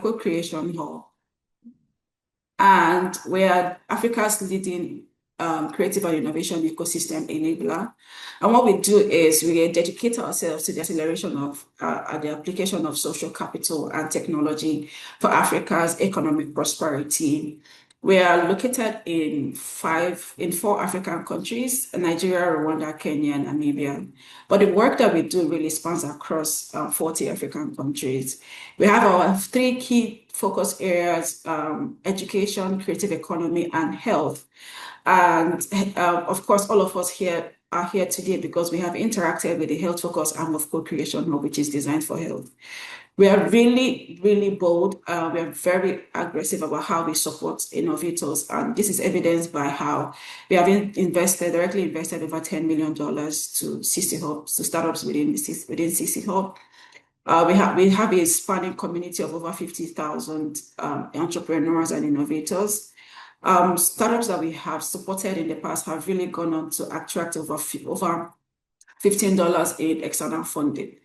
co-creation hub, and we are Africa's leading creative and innovation ecosystem enabler. And what we do is we dedicate ourselves to the acceleration of the application of social capital and technology for Africa's economic prosperity. We are located in four African countries: Nigeria, Rwanda, Kenya, and Namibia. But the work that we do really spans across 40 African countries. We have our three key focus areas: education, creative economy, and health. And of course, all of us here are here today because we have interacted with the Health Focus arm of Co-Creation Hub, which is designed for health. We are really, really bold. We are very aggressive about how we support innovators. And this is evidenced by how we have directly invested over $10 million to CC Hubs, to startups within CC Hub. We have a spanning community of over 50,000 entrepreneurs and innovators. Startups that we have supported in the past have really gone on to attract over $15 in external funding.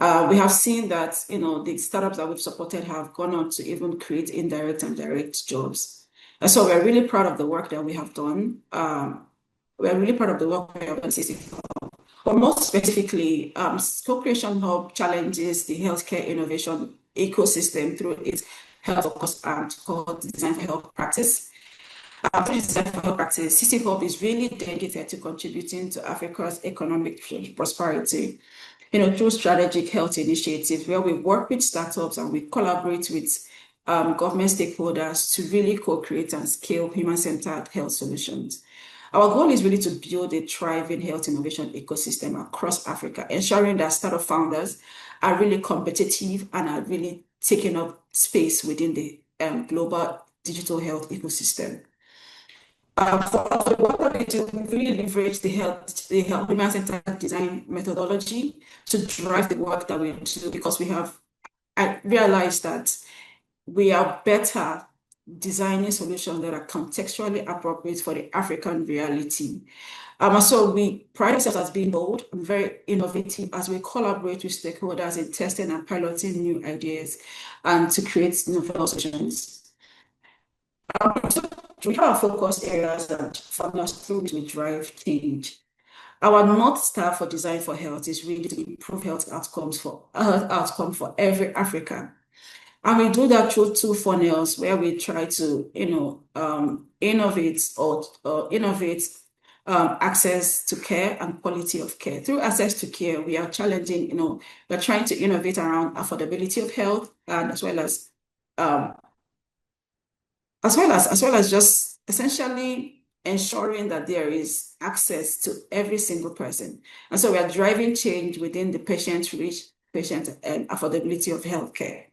We have seen that the startups that we've supported have gone on to even create indirect and direct jobs. And so we're really proud of the work that we have done. We're really proud of the work we have done. But more specifically, Co-Creation Hub challenges the healthcare innovation ecosystem through its health focus arm called Design for Health Practice. Design for Health Practice, CC Hub is really dedicated to contributing to Africa's economic prosperity, through strategic health initiatives where we work with startups and we collaborate with government stakeholders to really co-create and scale human-centered health solutions. Our goal is really to build a thriving health innovation ecosystem across Africa, ensuring that startup founders are really competitive and are really taking up space within the global digital health ecosystem. For the work that we do, we really leverage the human-centered design methodology to drive the work that we do, because I realized that we are better designing solutions that are contextually appropriate for the African reality. So we pride ourselves as being bold and very innovative as we collaborate with stakeholders in testing and piloting new ideas and to create novel solutions. We have our focus areas and formulas through which we drive change. Our North Star for Design for Health is really to improve health outcomes for every African. And we do that through two funnels where we try to, innovate access to care and quality of care. Through access to care, we are challenging, we're trying to innovate around affordability of health, and as well as just essentially ensuring that there is access to every single person. And so we are driving change within the patient reach, patient and affordability of healthcare.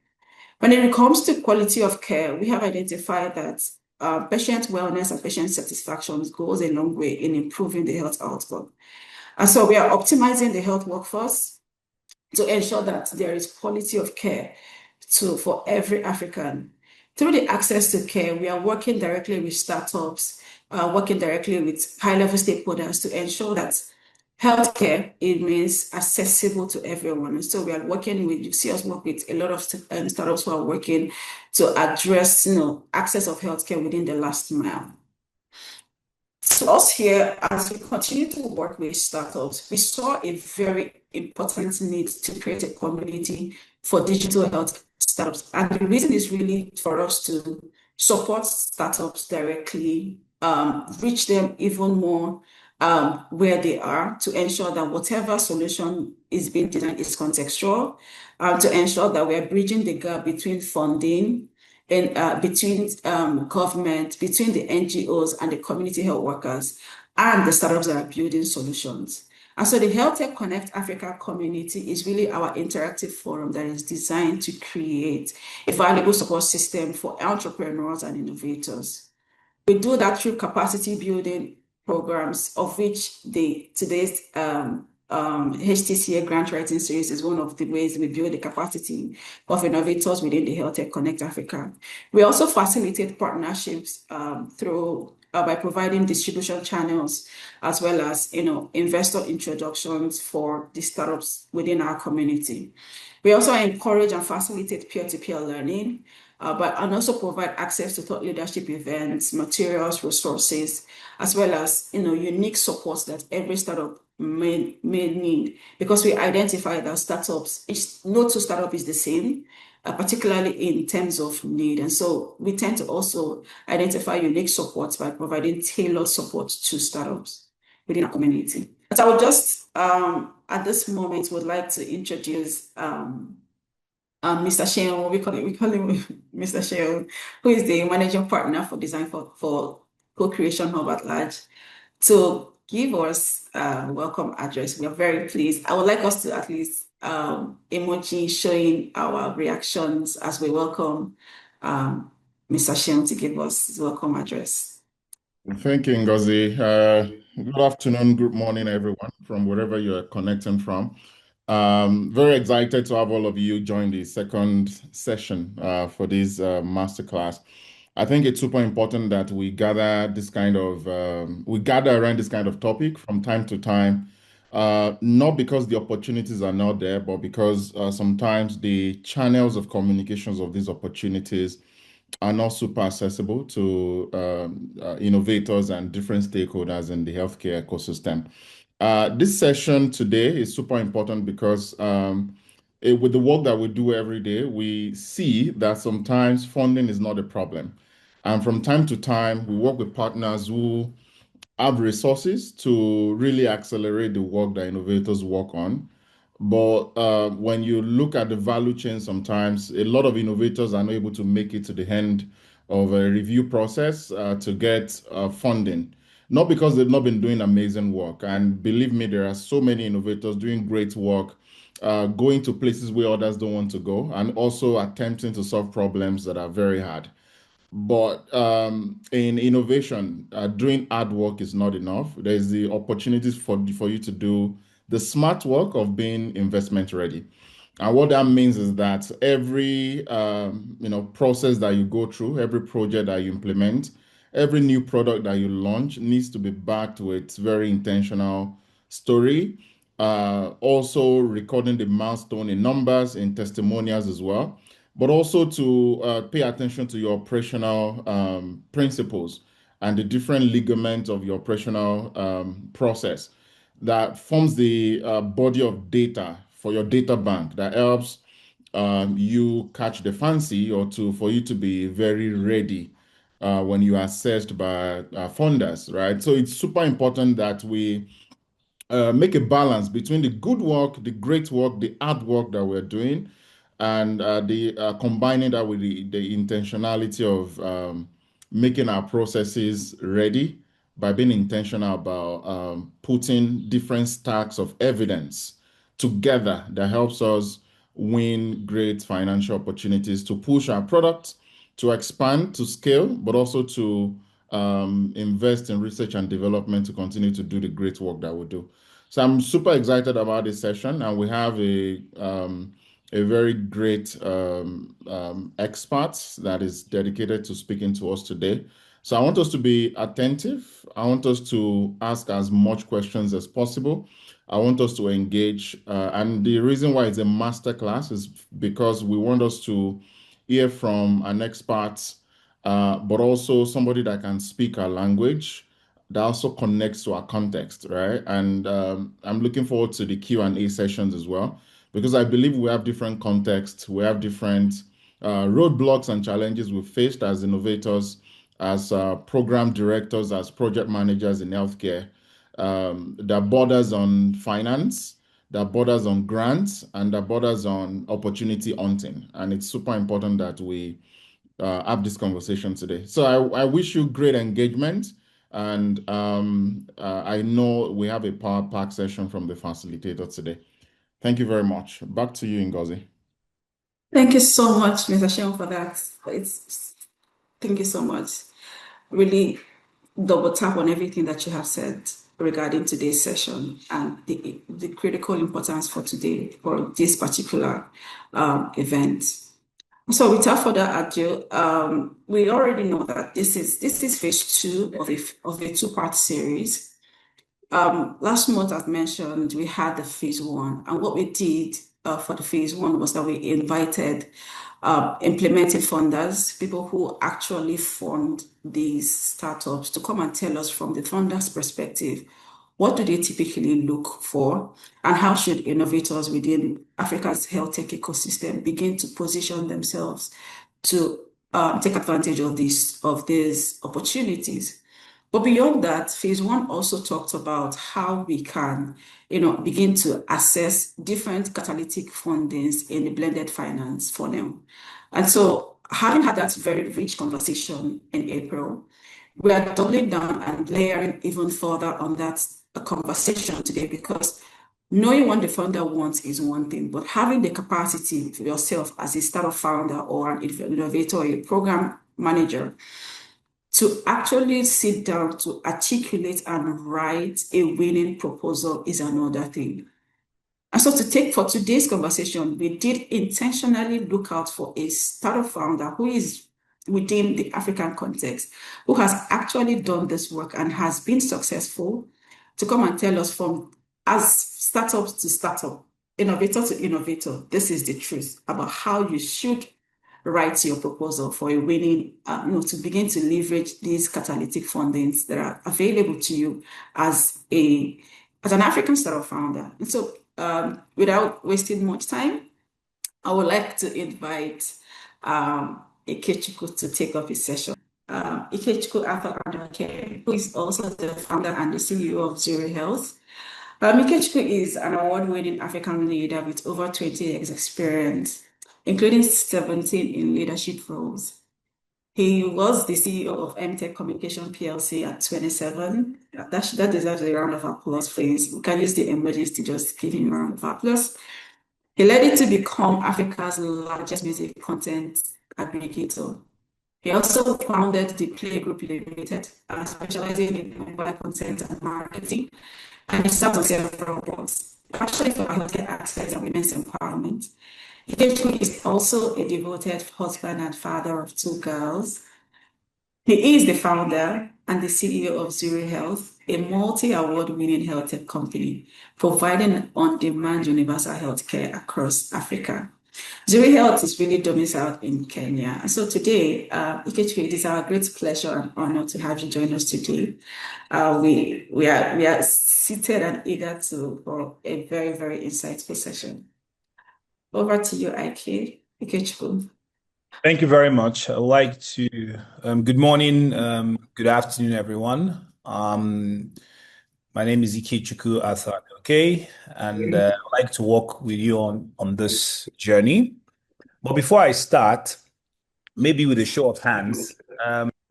When it comes to quality of care, we have identified that patient wellness and patient satisfaction goes a long way in improving the health outcome. And so we are optimizing the health workforce to ensure that there is quality of care for every African. Through the access to care, we are working directly with startups, working directly with high-level stakeholders to ensure that healthcare remains accessible to everyone. And so we are working with, you see us work with a lot of startups who are working to address, access of healthcare within the last mile. So us here, as we continue to work with startups, we saw a very important need to create a community for digital health startups. And the reason is really for us to support startups directly, reach them even more where they are, to ensure that whatever solution is being designed is contextual, to ensure that we are bridging the gap between funding and between government, between the NGOs and the community health workers and the startups that are building solutions. And so the Health Tech Connect Africa community is really our interactive forum that is designed to create a valuable support system for entrepreneurs and innovators. We do that through capacity building programs, of which today's HTCA grant writing series is one of the ways we build the capacity of innovators within the Health Tech Connect Africa. We also facilitate partnerships through by providing distribution channels as well as investor introductions for the startups within our community. We also encourage and facilitate peer-to-peer learning, and also provide access to thought leadership events, materials, resources, as well as unique supports that every startup may need, because we identify that no two startup is the same, particularly in terms of need. And so we tend to also identify unique supports by providing tailored support to startups within our community. So I would just, at this moment, would like to introduce Mr. Sheon. We call him Mr. Sheon, who is the managing partner for design for Co-Creation Hub at large, to give us a welcome address. We are very pleased. I would like us to at least emoji showing our reactions as we welcome Mr. Sheon to give us his welcome address. Thank you, Ngozi. Good afternoon, good morning, everyone, from wherever you are connecting from. Very excited to have all of you join the second session for this masterclass. I think it's super important that we gather around this kind of topic from time to time, not because the opportunities are not there, but because sometimes the channels of communications of these opportunities are not super accessible to innovators and different stakeholders in the healthcare ecosystem. This session today is super important because with the work that we do every day, we see that sometimes funding is not a problem. And from time to time, we work with partners who have resources to really accelerate the work that innovators work on. But when you look at the value chain, sometimes a lot of innovators are not able to make it to the end of a review process to get funding. Not because they've not been doing amazing work. And believe me, there are so many innovators doing great work, going to places where others don't want to go, and also attempting to solve problems that are very hard. But in innovation, doing hard work is not enough. There's the opportunities for you to do the smart work of being investment ready. And what that means is that every process that you go through, every project that you implement, every new product that you launch needs to be backed with very intentional story. Also recording the milestone in numbers, in testimonials as well, but also to pay attention to your operational principles and the different ligaments of your operational process that forms the body of data for your data bank that helps you catch the fancy for you to be very ready when you are assessed by funders, right? So it's super important that we make a balance between the good work, the great work, the hard work that we're doing, and the combining that with the intentionality of making our processes ready by being intentional about putting different stacks of evidence together that helps us win great financial opportunities to push our products, to expand, to scale, but also to invest in research and development to continue to do the great work that we do. So I'm super excited about this session, and we have a very great expert that is dedicated to speaking to us today. So I want us to be attentive. I want us to ask as much questions as possible. I want us to engage. And the reason why it's a master class is because we want us to hear from an expert, but also somebody that can speak our language, that also connects to our context, right? And I'm looking forward to the Q&A sessions as well, because I believe we have different contexts, we have different roadblocks and challenges we faced as innovators, as program directors, as project managers in healthcare, that borders on finance, that borders on grants, and that borders on opportunity hunting. And it's super important that we have this conversation today. So I wish you great engagement. And I know we have a power pack session from the facilitator today. Thank you very much. Back to you, Ngozi. Thank you so much, Mr. Sheon, for that. Thank you so much. Really double tap on everything that you have said regarding today's session and the critical importance for today, for this particular event. So without further ado, we already know that this is phase two of a two-part series. Last month, as mentioned, we had the phase one, and what we did for the phase one was that we invited implementing funders, people who actually fund these startups, to come and tell us from the funders' perspective, what do they typically look for, and how should innovators within Africa's health tech ecosystem begin to position themselves to take advantage of these opportunities. But beyond that, phase one also talked about how we can, begin to assess different catalytic fundings in the blended finance funnel. And so, having had that very rich conversation in April, we are doubling down and layering even further on that conversation today, because knowing what the founder wants is one thing, but having the capacity for yourself as a startup founder or an innovator or a program manager to actually sit down to articulate and write a winning proposal is another thing. And so for today's conversation, we did intentionally look out for a startup founder who is within the African context, who has actually done this work and has been successful, to come and tell us from as startup to startup, innovator to innovator, this is the truth about how you should write your proposal for a winning, to begin to leverage these catalytic fundings that are available to you as an African startup founder. And so, without wasting much time, I would like to invite Ikechukwu to take up his session. Ikechukwu Arthur Adoke, who is also the founder and the CEO of Zero Health. Ikechukwu is an award-winning African leader with over 20 years experience, including 17 in leadership roles. He was the CEO of MTech Communication PLC at 27. That deserves a round of applause, please. We can use the emojis to just give him a round of applause. He led it to become Africa's largest music content aggregator. He also founded the Play Group Limited, specializing in mobile content and marketing, and he serves on several boards, actually for healthcare access and women's empowerment. Ikechukwu is also a devoted husband and father of two girls. He is the founder and the CEO of Zuri Health, a multi-award winning health tech company providing on-demand universal healthcare across Africa. Zuri Health is really domiciled in Kenya. And so today, Ikechukwu, it is our great pleasure and honor to have you join us today. We are seated and eager for a very, very insightful session. Over to you, Ikechukwu. Thank you very much. I'd like to, good morning, good afternoon, everyone. My name is Ikechukwu Arthur, okay? And I'd like to walk with you on this journey. But before I start, maybe with a show of hands,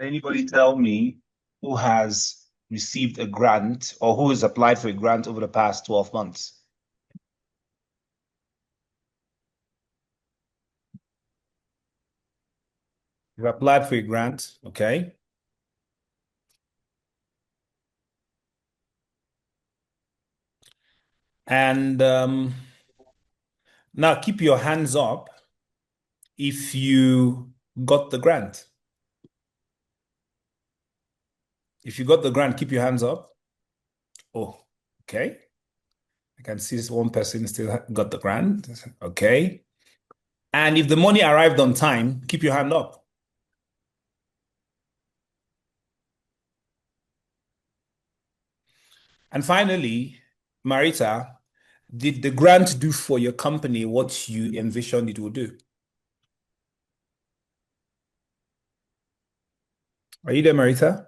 anybody tell me who has received a grant or who has applied for a grant over the past 12 months? You've applied for a grant, okay? And now keep your hands up if you got the grant. If you got the grant, keep your hands up. Oh, okay. I can see this one person still got the grant. Okay. And if the money arrived on time, keep your hand up. And finally, Marita, did the grant do for your company what you envisioned it would do? Are you there, Marita?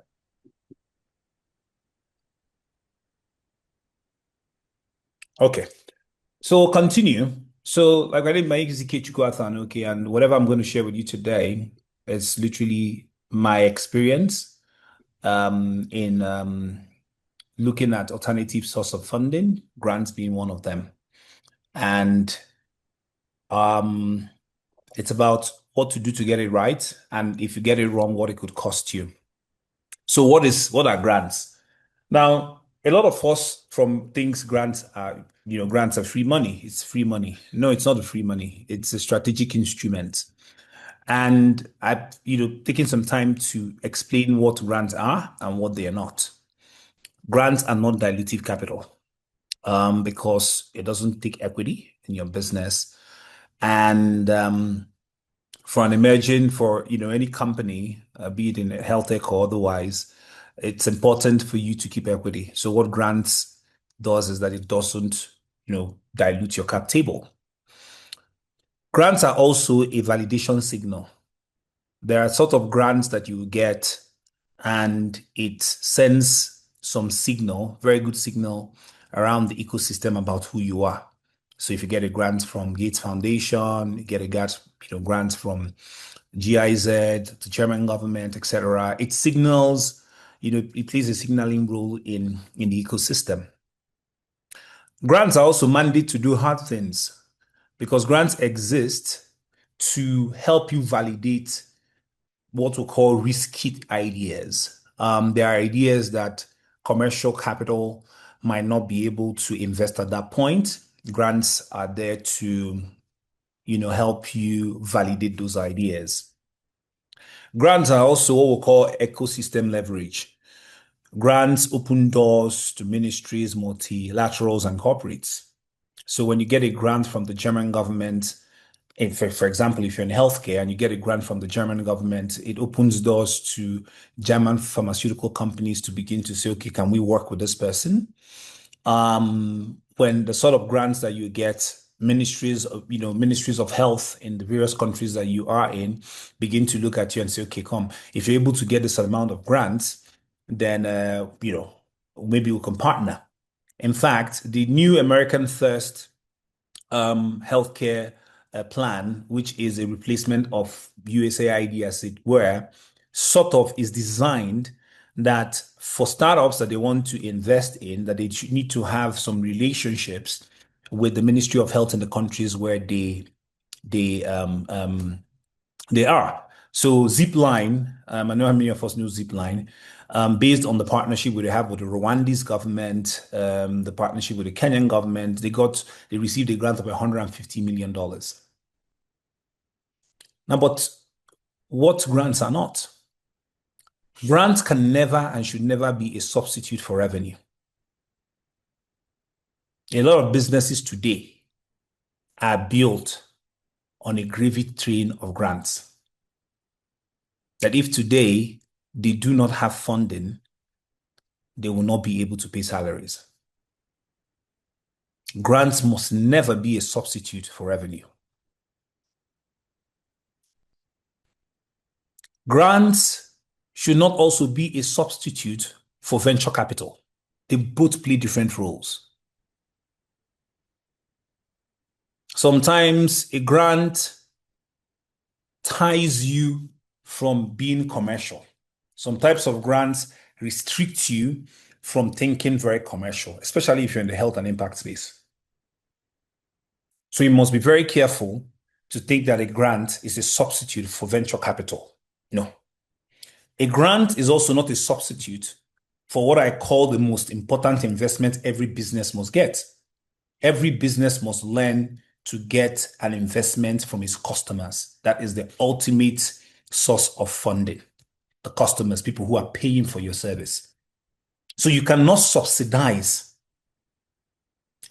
Okay. So we'll continue. So, like I did, my name is Ikechukwu Athan, okay, and whatever I'm going to share with you today is literally my experience in looking at alternative source of funding, grants being one of them. And it's about what to do to get it right, and if you get it wrong, what it could cost you. So what are grants? Now, a lot of us from thinks grants are, grants are free money. It's free money. No, it's not a free money. It's a strategic instrument. And I've, taken some time to explain what grants are and what they are not. Grants are not dilutive capital, because it doesn't take equity in your business. And for any company, be it in health tech or otherwise, it's important for you to keep equity. So what grants does is that it doesn't, dilute your cap table. Grants are also a validation signal. There are sort of grants that you get and it sends some signal, very good signal around the ecosystem about who you are. So if you get a grant from Gates Foundation, you get a grant from GIZ, the German government, etc. It signals, it plays a signaling role in the ecosystem. Grants are also mandated to do hard things because grants exist to help you validate what we call risky ideas. There are ideas that commercial capital might not be able to invest at that point. Grants are there to, help you validate those ideas. Grants are also what we call ecosystem leverage. Grants open doors to ministries, multilaterals, and corporates. So when you get a grant from the German government, for example, if you're in healthcare and you get a grant from the German government, it opens doors to German pharmaceutical companies to begin to say, okay, can we work with this person? When the sort of grants that you get, ministries of health in the various countries that you are in begin to look at you and say, okay, come, if you're able to get this amount of grants, then, maybe we can partner. In fact, the new American First healthcare plan, which is a replacement of USAID, as it were, sort of is designed that for startups that they want to invest in, that they need to have some relationships with the Ministry of Health in the countries where they are. So Zipline, I know how many of us know Zipline, based on the partnership we have with the Rwandese government, the partnership with the Kenyan government, they received a grant of $150 million. Now, but what grants are not? Grants can never and should never be a substitute for revenue. A lot of businesses today are built on a gravy train of grants. That if today they do not have funding, they will not be able to pay salaries. Grants must never be a substitute for revenue. Grants should not also be a substitute for venture capital. They both play different roles. Sometimes a grant ties you from being commercial. Some types of grants restrict you from thinking very commercial, especially if you're in the health and impact space. So you must be very careful to think that a grant is a substitute for venture capital. No. A grant is also not a substitute for what I call the most important investment every business must get. Every business must learn to get an investment from its customers. That is the ultimate source of funding. The customers, people who are paying for your service. So you cannot subsidize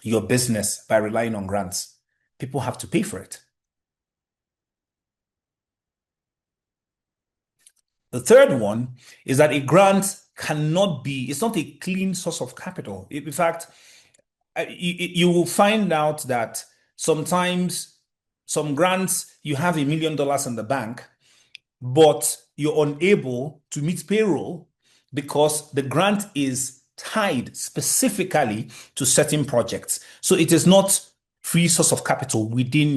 your business by relying on grants. People have to pay for it. The third one is that a grant it's not a clean source of capital. In fact, you will find out that sometimes some grants, you have $1 million in the bank, but you're unable to meet payroll because the grant is tied specifically to certain projects. So it is not free source of capital within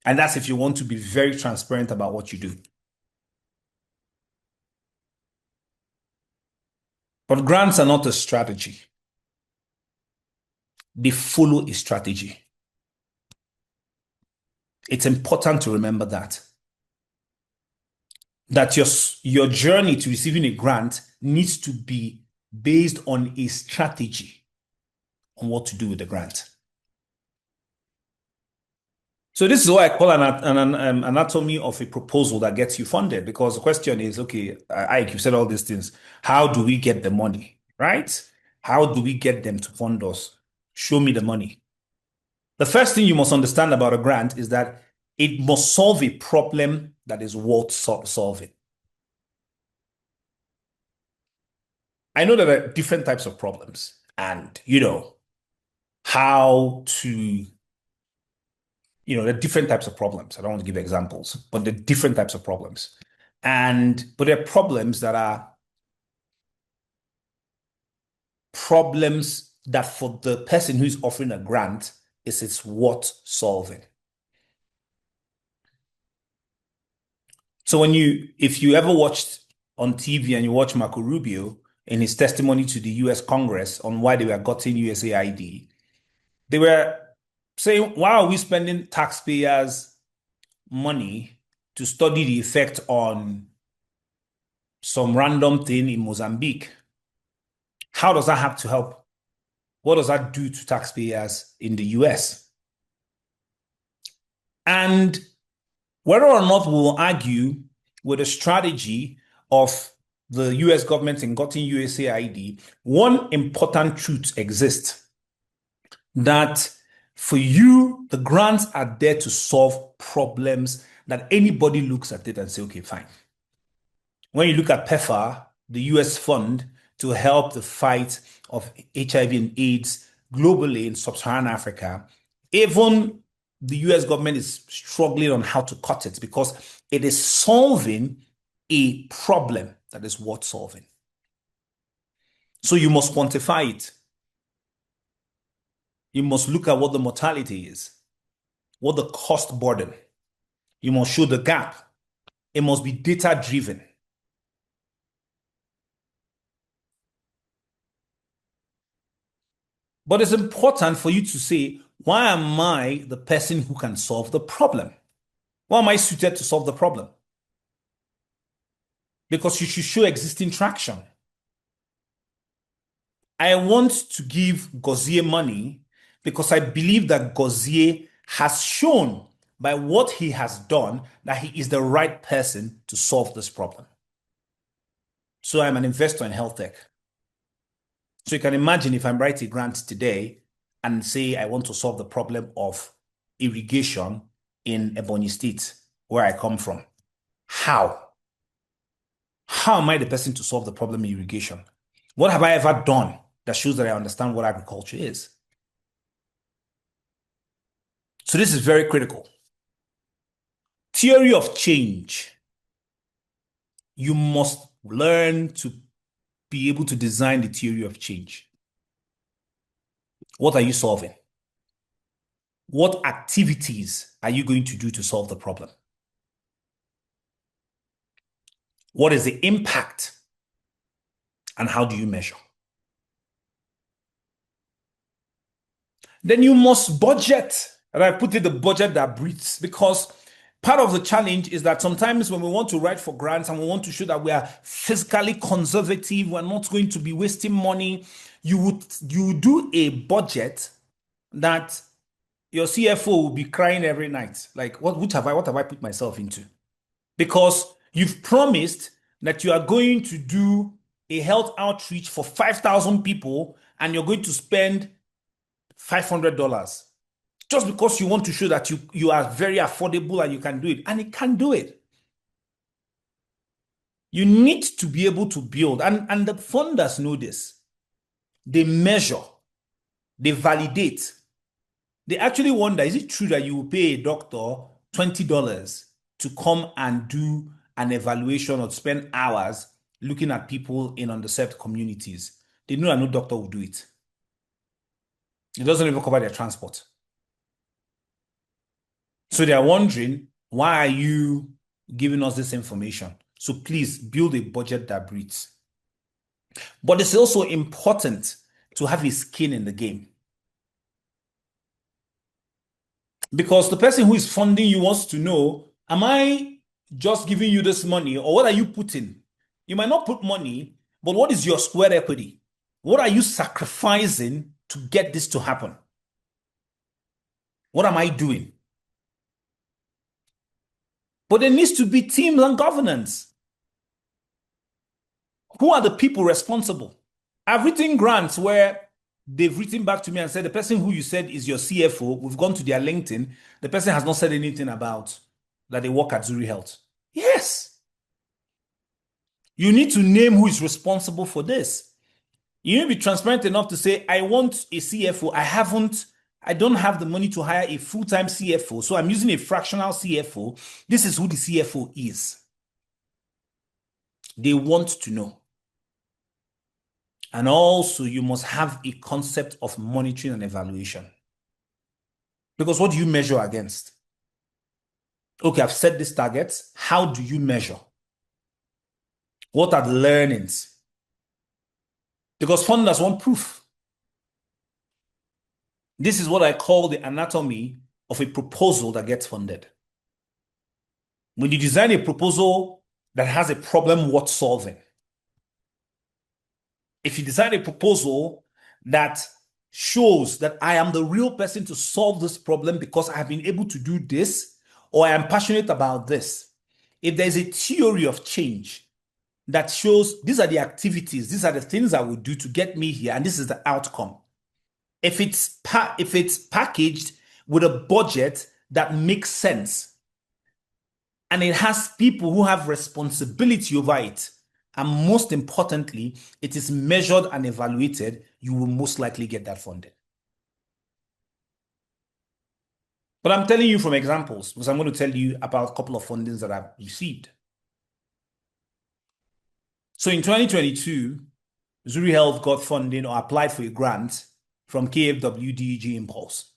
and that's if you want to be very transparent about what you do. But grants are not a strategy. They follow a strategy. It's important to remember that your journey to receiving a grant needs to be based on a strategy on what to do with the grant. So this is what I call an anatomy of a proposal that gets you funded. Because the question is, okay, Ike, you said all these things. How do we get the money, right? How do we get them to fund us? Show me the money. The first thing you must understand about a grant is that it must solve a problem that is worth solving. I know there are different types of problems, and how to, there are different types of problems. I don't want to give examples, but there are different types of problems. But there are problems that are problems that for the person who's offering a grant it's worth solving. So if you ever watched on TV and you watch Marco Rubio in his testimony to the US Congress on why they were getting USAID, they were saying, why are we spending taxpayers' money to study the effect on some random thing in Mozambique? How does that have to help? What does that do to taxpayers in the US? And whether or not we'll argue with the strategy of the US government in getting USAID, one important truth exists, that for you, the grants are there to solve problems that anybody looks at it and say, okay, fine. When you look at PEPFAR, the US fund to help the fight of HIV and AIDS globally in sub-Saharan Africa, even the US government is struggling on how to cut it because it is solving a problem that is worth solving. So you must quantify it. You must look at what the mortality is, what the cost burden. You must show the gap. It must be data-driven. But it's important for you to say, why am I the person who can solve the problem? Why am I suited to solve the problem? Because you should show existing traction. I want to give Gozie money because I believe that Gozie has shown by what he has done that he is the right person to solve this problem. So I'm an investor in health tech. So you can imagine if I'm writing a grant today and say I want to solve the problem of irrigation in Ebonyi State, where I come from. How? How am I the person to solve the problem in irrigation? What have I ever done that shows that I understand what agriculture is? So this is very critical. Theory of change. You must learn to be able to design the theory of change. What are you solving? What activities are you going to do to solve the problem? What is the impact? And how do you measure? Then you must budget. And I put it the budget that breathes, because part of the challenge is that sometimes when we want to write for grants and we want to show that we are fiscally conservative, we're not going to be wasting money, you do a budget that your CFO will be crying every night. Like, what have I put myself into? Because you've promised that you are going to do a health outreach for 5,000 people and you're going to spend $500 just because you want to show that you are very affordable and you can do it. And it can do it. You need to be able to build, and the funders know this. They measure, they validate. They actually wonder, is it true that you will pay a doctor $20 to come and do an evaluation or spend hours looking at people in underserved communities? They know that no doctor will do it. It doesn't even cover their transport. So they are wondering, why are you giving us this information? So please build a budget that breathes. But it's also important to have a skin in the game. Because the person who is funding you wants to know, am I just giving you this money, or what are you putting? You might not put money, but what is your square equity? What are you sacrificing to get this to happen? What am I doing? But there needs to be teams and governance. Who are the people responsible? I've written grants where they've written back to me and said, the person who you said is your CFO, we've gone to their LinkedIn, the person has not said anything about that they work at Zurich Health. Yes. You need to name who is responsible for this. You need to be transparent enough to say, I want a CFO. I don't have the money to hire a full-time CFO, so I'm using a fractional CFO. This is who the CFO is. They want to know. And also, you must have a concept of monitoring and evaluation. Because what do you measure against? Okay, I've set these targets. How do you measure? What are the learnings? Because funders want proof. This is what I call the anatomy of a proposal that gets funded. When you design a proposal that has a problem worth solving, if you design a proposal that shows that I am the real person to solve this problem because I have been able to do this, or I am passionate about this, if there's a theory of change that shows these are the activities, these are the things I will do to get me here, and this is the outcome. If it's packaged with a budget that makes sense, and it has people who have responsibility over it, and most importantly, it is measured and evaluated, you will most likely get that funded. But I'm telling you from examples, because I'm going to tell you about a couple of fundings that I've received. So in 2022, Zurich Health got funding or applied for a grant from KFW DEG Impulse.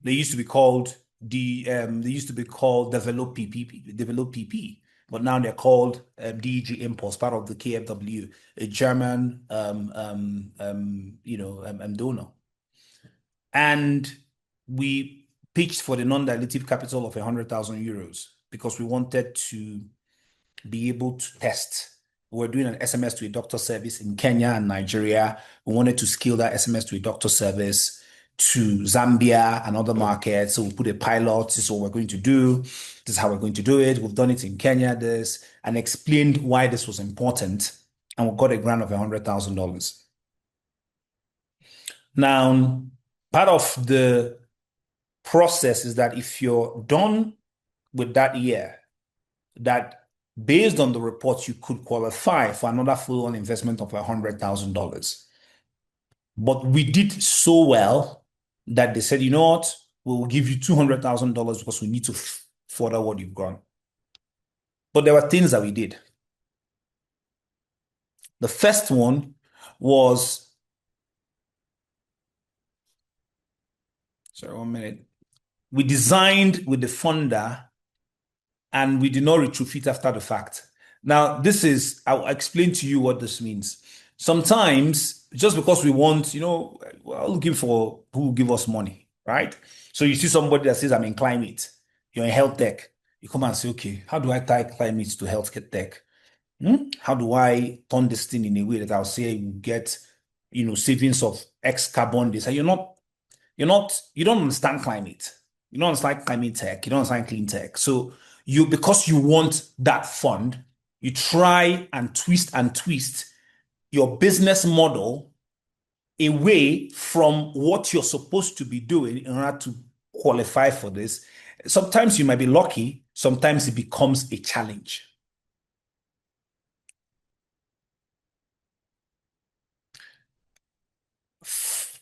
They used to be called Develop PP, but now they're called DEG Impulse, part of the KFW, a German donor. And we pitched for the non-dilutive capital of 100,000 euros because we wanted to be able to test. We're doing an SMS to a doctor service in Kenya and Nigeria. We wanted to scale that SMS to a doctor service to Zambia and other markets. So we put a pilot. This is what we're going to do. This is how we're going to do it. We've done it in Kenya, and explained why this was important. And we got a grant of $100,000. Now, part of the process is that if you're done with that year, that based on the reports, you could qualify for another full-on investment of $100,000. But we did so well that they said, you know what, we'll give you $200,000 because we need to further what you've gone. But there were things that we did. The first one was, sorry, 1 minute. We designed with the funder and we did not retrofit after the fact. Now, I'll explain to you what this means. Sometimes, just because we want, we're looking for who will give us money, right? So you see somebody that says, I'm in climate, you're in health tech. You come and say, okay, how do I tie climate to health tech? How do I turn this thing in a way that I'll say you get, savings of X carbon this? And you don't understand climate. You don't understand climate tech. You don't understand clean tech. So because you want that fund, you try and twist your business model away from what you're supposed to be doing in order to qualify for this. Sometimes you might be lucky. Sometimes it becomes a challenge.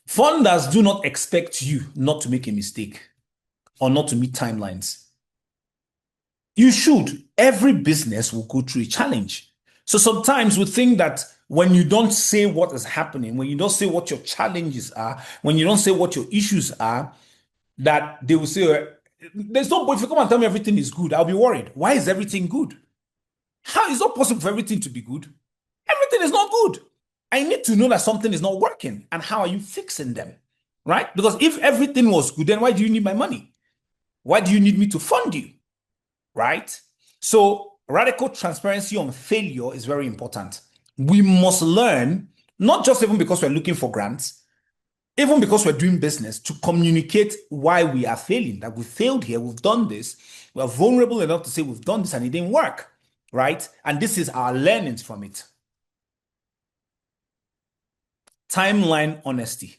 Funders do not expect you not to make a mistake or not to meet timelines. You should. Every business will go through a challenge. So sometimes we think that when you don't say what is happening, when you don't say what your challenges are, when you don't say what your issues are, that they will say, there's no point. If you come and tell me everything is good, I'll be worried. Why is everything good? How is it possible for everything to be good? Everything is not good. I need to know that something is not working. And how are you fixing them? Right? Because if everything was good, then why do you need my money? Why do you need me to fund you? Right? So radical transparency on failure is very important. We must learn, not just even because we're looking for grants, even because we're doing business, to communicate why we are failing, that we failed here, we've done this. We're vulnerable enough to say we've done this and it didn't work, right? And this is our learnings from it. Timeline honesty.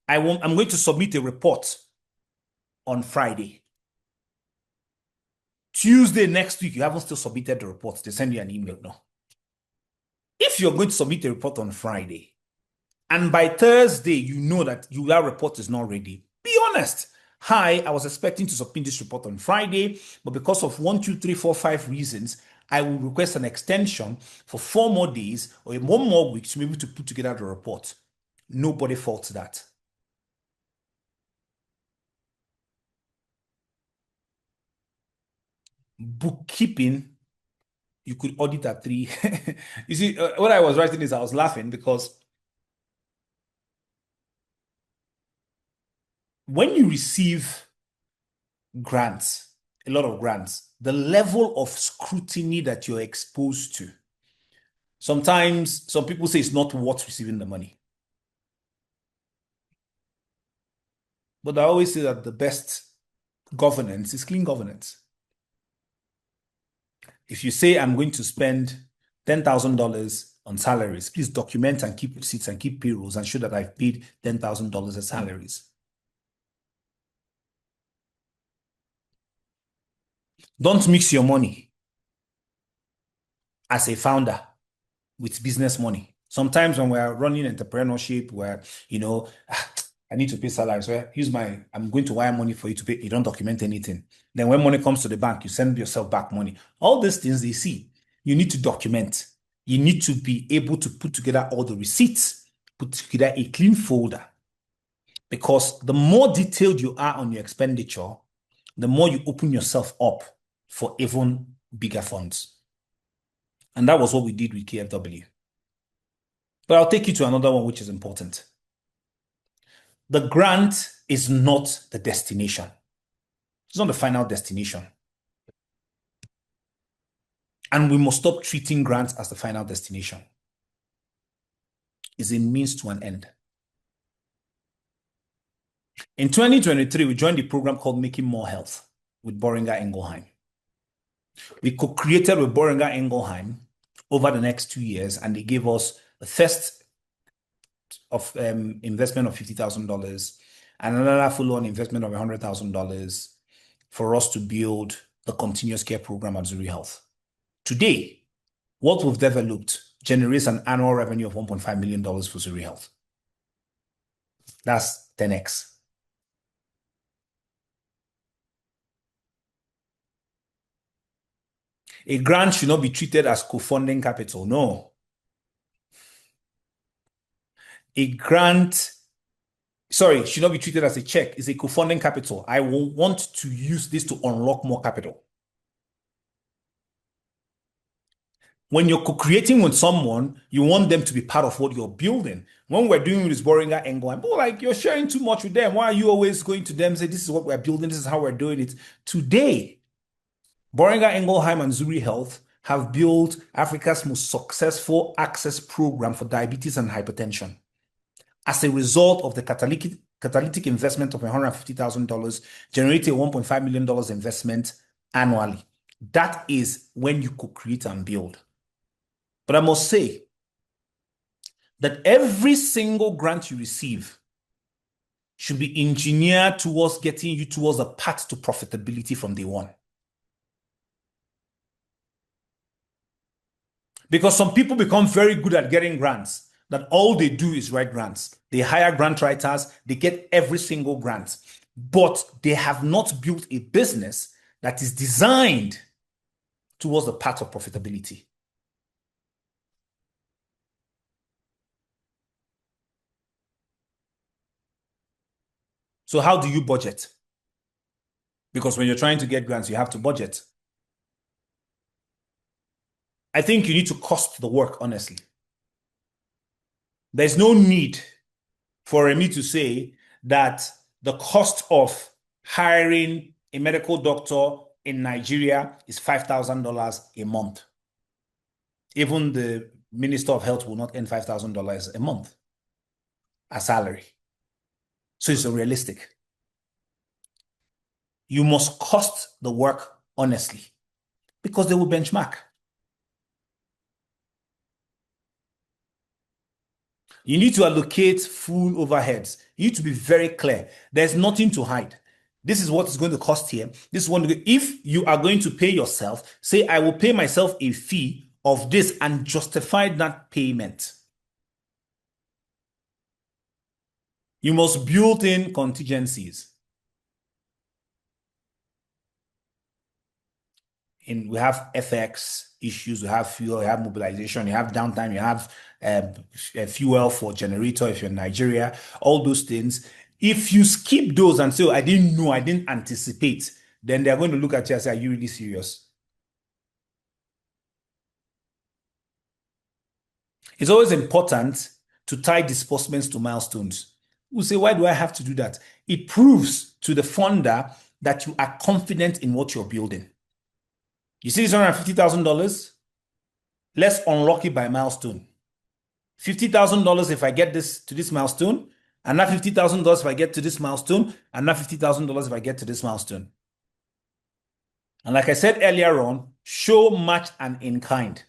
I'm going to submit a report on Friday. Tuesday next week, you haven't still submitted the report. They send you an email. No. If you're going to submit a report on Friday, and by Thursday, you know that that report is not ready, be honest. Hi, I was expecting to submit this report on Friday, but because of 1, 2, 3, 4, 5 reasons, I will request an extension for 4 more days or 1 more week to be able to put together the report. Nobody faults that. Bookkeeping, you could audit at 3. You see, when I was writing this, I was laughing because when you receive grants, a lot of grants, the level of scrutiny that you're exposed to, sometimes some people say it's not worth receiving the money. But I always say that the best governance is clean governance. If you say I'm going to spend $10,000 on salaries, please document and keep receipts and keep payrolls and show that I've paid $10,000 as salaries. Don't mix your money as a founder with business money. Sometimes when we're running entrepreneurship, where, I need to pay salaries. So I'm going to wire money for you to pay. You don't document anything. Then when money comes to the bank, you send yourself back money. All these things they see, you need to document. You need to be able to put together all the receipts, put together a clean folder. Because the more detailed you are on your expenditure, the more you open yourself up for even bigger funds. And that was what we did with KFW. But I'll take you to another one, which is important. The grant is not the destination. It's not the final destination. And we must stop treating grants as the final destination. It's a means to an end. In 2023, we joined a program called Making More Health with Boehringer Ingelheim. We co-created with Boehringer Ingelheim over the next 2 years, and they gave us the first of investment of $50,000 and another follow-on investment of $100,000 for us to build the continuous care program at Zuri Health. Today, what we've developed generates an annual revenue of $1.5 million for Zuri Health. That's 10x. A grant should not be treated as co-funding capital. No. A grant, should not be treated as a check. It's a co-funding capital. I will want to use this to unlock more capital. When you're co-creating with someone, you want them to be part of what you're building. When we're doing this Boehringer Ingelheim, you're sharing too much with them. Why are you always going to them and say, this is what we're building, this is how we're doing it? Today, Boehringer Ingelheim and Zuri Health have built Africa's most successful access program for diabetes and hypertension. As a result of the catalytic investment of $150,000, generating $1.5 million investment annually. That is when you co-create and build. But I must say that every single grant you receive should be engineered towards getting you towards a path to profitability from day one. Because some people become very good at getting grants, that all they do is write grants. They hire grant writers, they get every single grant, but they have not built a business that is designed towards the path of profitability. So how do you budget? Because when you're trying to get grants, you have to budget. I think you need to cost the work, honestly. There's no need for me to say that the cost of hiring a medical doctor in Nigeria is $5,000 a month. Even the Minister of Health will not earn $5,000 a month. a salary. So it's unrealistic. You must cost the work honestly because they will benchmark. You need to allocate full overheads. You need to be very clear. There's nothing to hide. This is what is going to cost here. This is one. If you are going to pay yourself, say, I will pay myself a fee of this and justify that payment. You must build in contingencies. We have FX issues, we have fuel, we have mobilization, you have downtime, you have fuel for generator if you're in Nigeria, all those things. If you skip those and say, oh, I didn't know, I didn't anticipate, then they're going to look at you and say, are you really serious? It's always important to tie disbursements to milestones. We'll say, why do I have to do that? It proves to the funder that you are confident in what you're building. You see this $150,000? Let's unlock it by milestone. $50,000 if I get this to this milestone, and that $50,000 if I get to this milestone, and that $50,000 if I get to this milestone. And like I said earlier on, show, match, and in kind.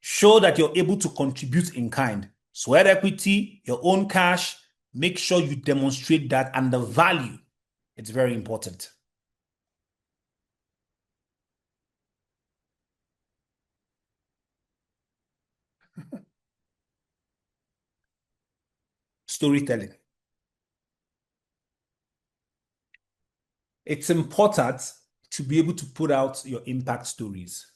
Show that you're able to contribute in kind. Sweat equity, your own cash, make sure you demonstrate that, and the value. It's very important. Storytelling. It's important to be able to put out your impact stories.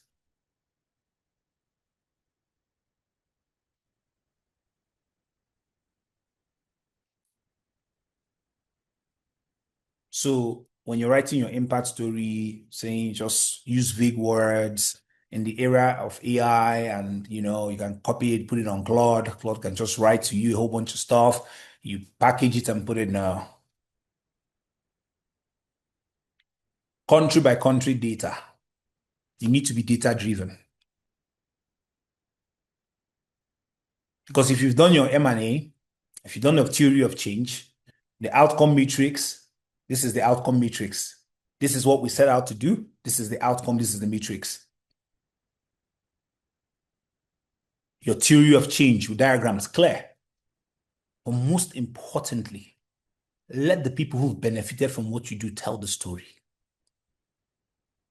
So when you're writing your impact story, saying just use vague words in the era of AI, and you can copy it, put it on Claude. Claude can just write to you a whole bunch of stuff. You package it and put it in country by country data. You need to be data driven. Because if you've done your M&A, if you've done the theory of change, the outcome matrix, this is the outcome matrix. This is what we set out to do. This is the outcome. This is the matrix. Your theory of change, your diagram is clear. But most importantly, let the people who've benefited from what you do tell the story.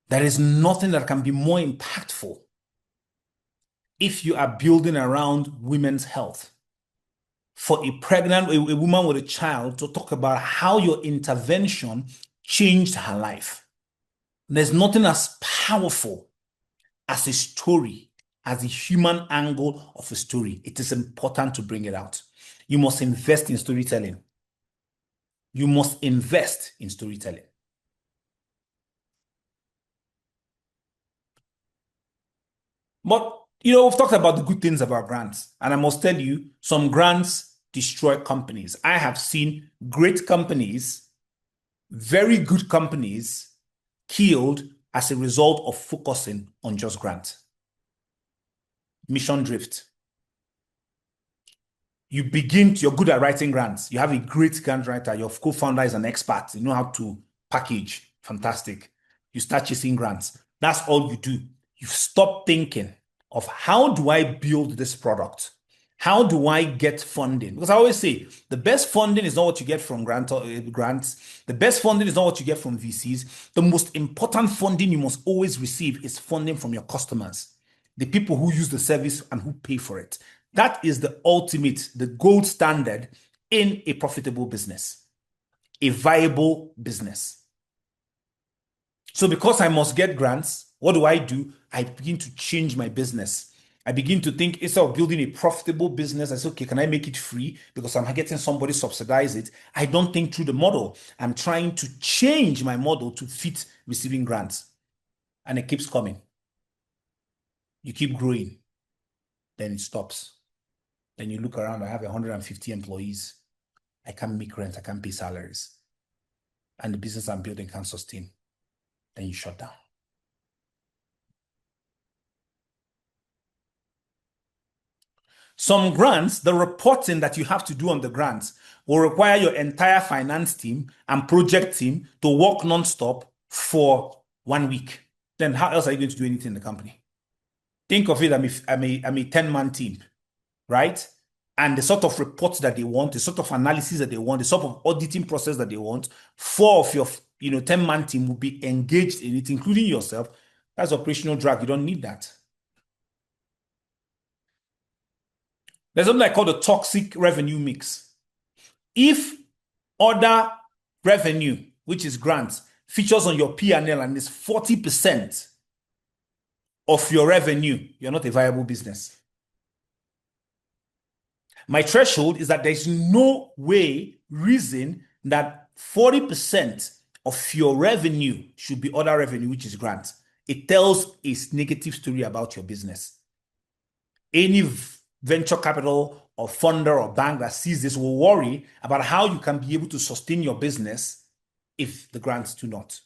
There is nothing that can be more impactful if you are building around women's health. For a woman with a child to talk about how your intervention changed her life. There's nothing as powerful as a story, as a human angle of a story. It is important to bring it out. You must invest in storytelling. You must invest in storytelling. But, we've talked about the good things about grants, and I must tell you, some grants destroy companies. I have seen great companies, very good companies, killed as a result of focusing on just grants. Mission drift. You're good at writing grants. You have a great grant writer. Your co-founder is an expert. You know how to package. Fantastic. You start chasing grants. That's all you do. You stop thinking of how do I build this product? How do I get funding? Because I always say the best funding is not what you get from grants. The best funding is not what you get from VCs. The most important funding you must always receive is funding from your customers, the people who use the service and who pay for it. That is the ultimate, the gold standard in a profitable business, a viable business. So because I must get grants, what do? I begin to change my business. I begin to think, instead of building a profitable business, I say, okay, can I make it free because I'm getting somebody subsidize it? I don't think through the model. I'm trying to change my model to fit receiving grants. And it keeps coming. You keep growing. Then it stops. Then you look around, I have 150 employees. I can't make rent, I can't pay salaries. And the business I'm building can't sustain. Then you shut down. Some grants, the reporting that you have to do on the grants will require your entire finance team and project team to work nonstop for 1 week. Then how else are you going to do anything in the company? Think of it, I'm a 10-man team, right? And the sort of reports that they want, the sort of analysis that they want, the sort of auditing process that they want, 4 of your 10-man team will be engaged in it, including yourself. That's operational drag. You don't need that. There's something I call the toxic revenue mix. If other revenue, which is grants, features on your P&L and is 40% of your revenue, you're not a viable business. My threshold is that there's no reason that 40% of your revenue should be other revenue, which is grants. It tells a negative story about your business. Any venture capital or funder or bank that sees this will worry about how you can be able to sustain your business if the grants do not.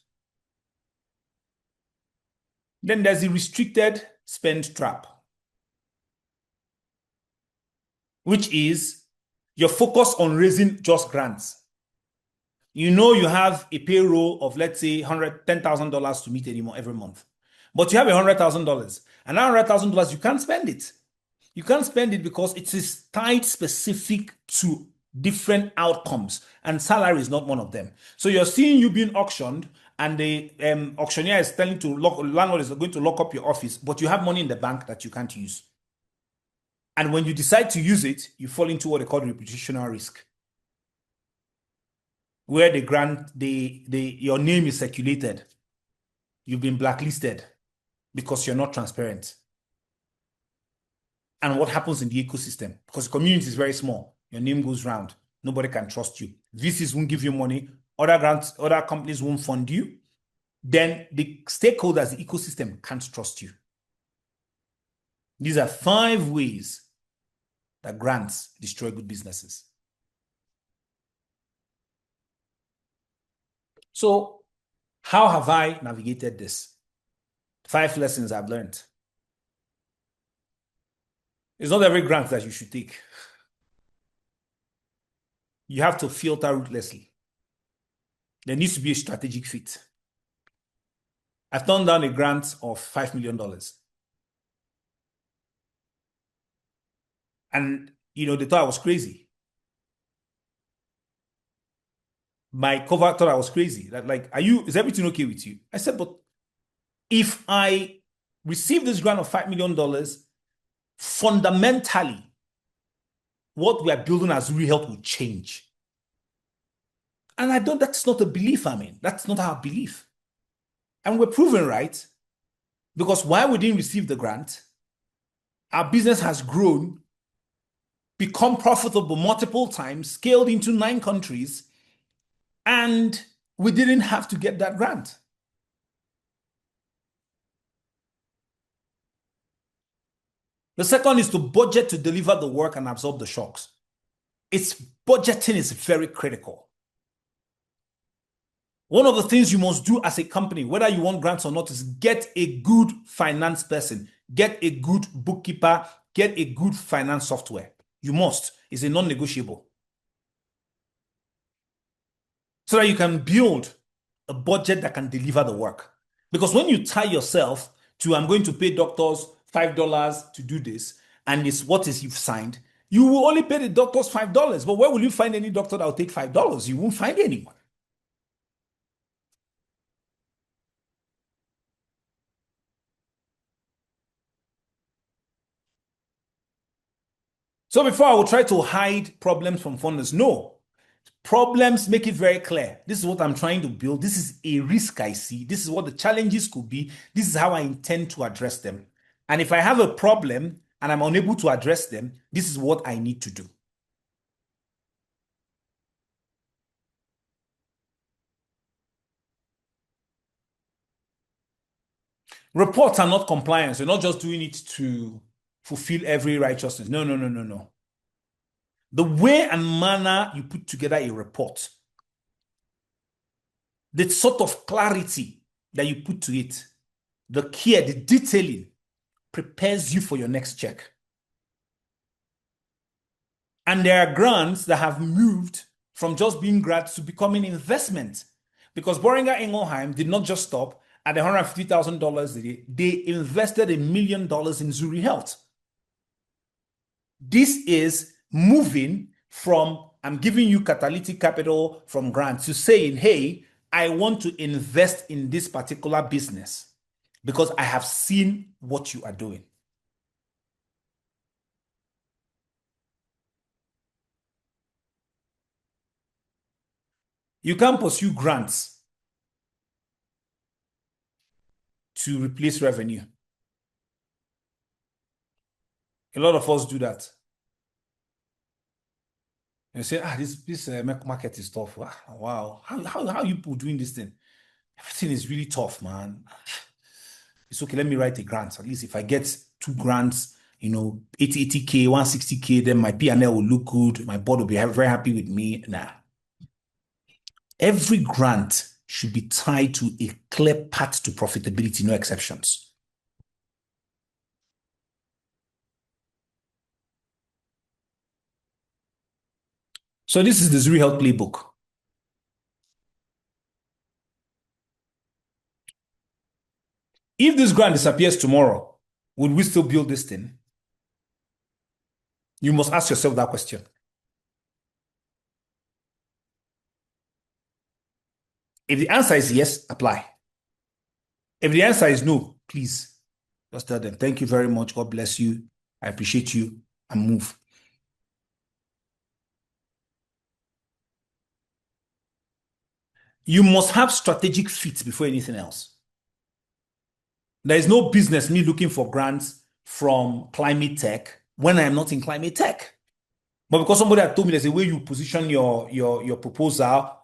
Then there's the restricted spend trap, which is your focus on raising just grants. You know you have a payroll of, let's say, $10,000 to meet anymore every month, but you have $100,000, and that $100,000 you can't spend it. You can't spend it because it is tied specific to different outcomes, and salary is not one of them. So you're seeing you being auctioned, and the auctioneer is telling landlord is going to lock up your office, but you have money in the bank that you can't use. And when you decide to use it, you fall into what they call reputational risk, where your name is circulated. You've been blacklisted because you're not transparent. And what happens in the ecosystem? Because the community is very small, your name goes round. Nobody can trust you. VCs won't give you money. Other companies won't fund you. Then the stakeholders, the ecosystem can't trust you. These are 5 ways that grants destroy good businesses. So how have I navigated this? 5 lessons I've learned. It's not every grant that you should take. You have to filter ruthlessly. There needs to be a strategic fit. I've turned down a grant of $5 million. And, they thought I was crazy. My cover thought I was crazy. Is everything okay with you? I said, but if I receive this grant of $5 million, fundamentally, what we are building as Real Health will change. And that's not a belief, That's not our belief. And we're proven right, because while we didn't receive the grant, our business has grown, become profitable multiple times, scaled into 9 countries, and we didn't have to get that grant. The second is to budget to deliver the work and absorb the shocks. Budgeting is very critical. One of the things you must do as a company, whether you want grants or not, is get a good finance person, get a good bookkeeper, get a good finance software. You must. It's a non-negotiable. So that you can build a budget that can deliver the work. Because when you tie yourself to, I'm going to pay doctors $5 to do this, and it's what is you've signed, you will only pay the doctors $5. But where will you find any doctor that will take $5? You won't find anyone. So before I will try to hide problems from funders, no. Problems, make it very clear. This is what I'm trying to build. This is a risk I see. This is what the challenges could be. This is how I intend to address them. And if I have a problem and I'm unable to address them, this is what I need to do. Reports are not compliance. You're not just doing it to fulfill every righteousness. No. The way and manner you put together a report, the sort of clarity that you put to it, the care, the detailing, prepares you for your next check. And there are grants that have moved from just being grants to becoming investment. Because Boehringer Ingelheim did not just stop at the $150,000 a day. They invested $1 million in Zuri Health. This is moving from I'm giving you catalytic capital from grants to saying, hey, I want to invest in this particular business because I have seen what you are doing. You can't pursue grants to replace revenue. A lot of us do that. You say, this market is tough. Wow. How are you people doing this thing? Everything is really tough, man. It's okay. Let me write a grant. At least if I get 2 grants, 80K, 160K, then my P&L will look good. My board will be very happy with me. Nah. Every grant should be tied to a clear path to profitability, no exceptions. So this is the Zuri Health Playbook. If this grant disappears tomorrow, would we still build this thing? You must ask yourself that question. If the answer is yes, apply. If the answer is no, please just tell them, thank you very much. God bless you. I appreciate you, and move. You must have strategic fit before anything else. There is no business me looking for grants from climate tech when I am not in climate tech. But because somebody had told me there's a way you position your proposal,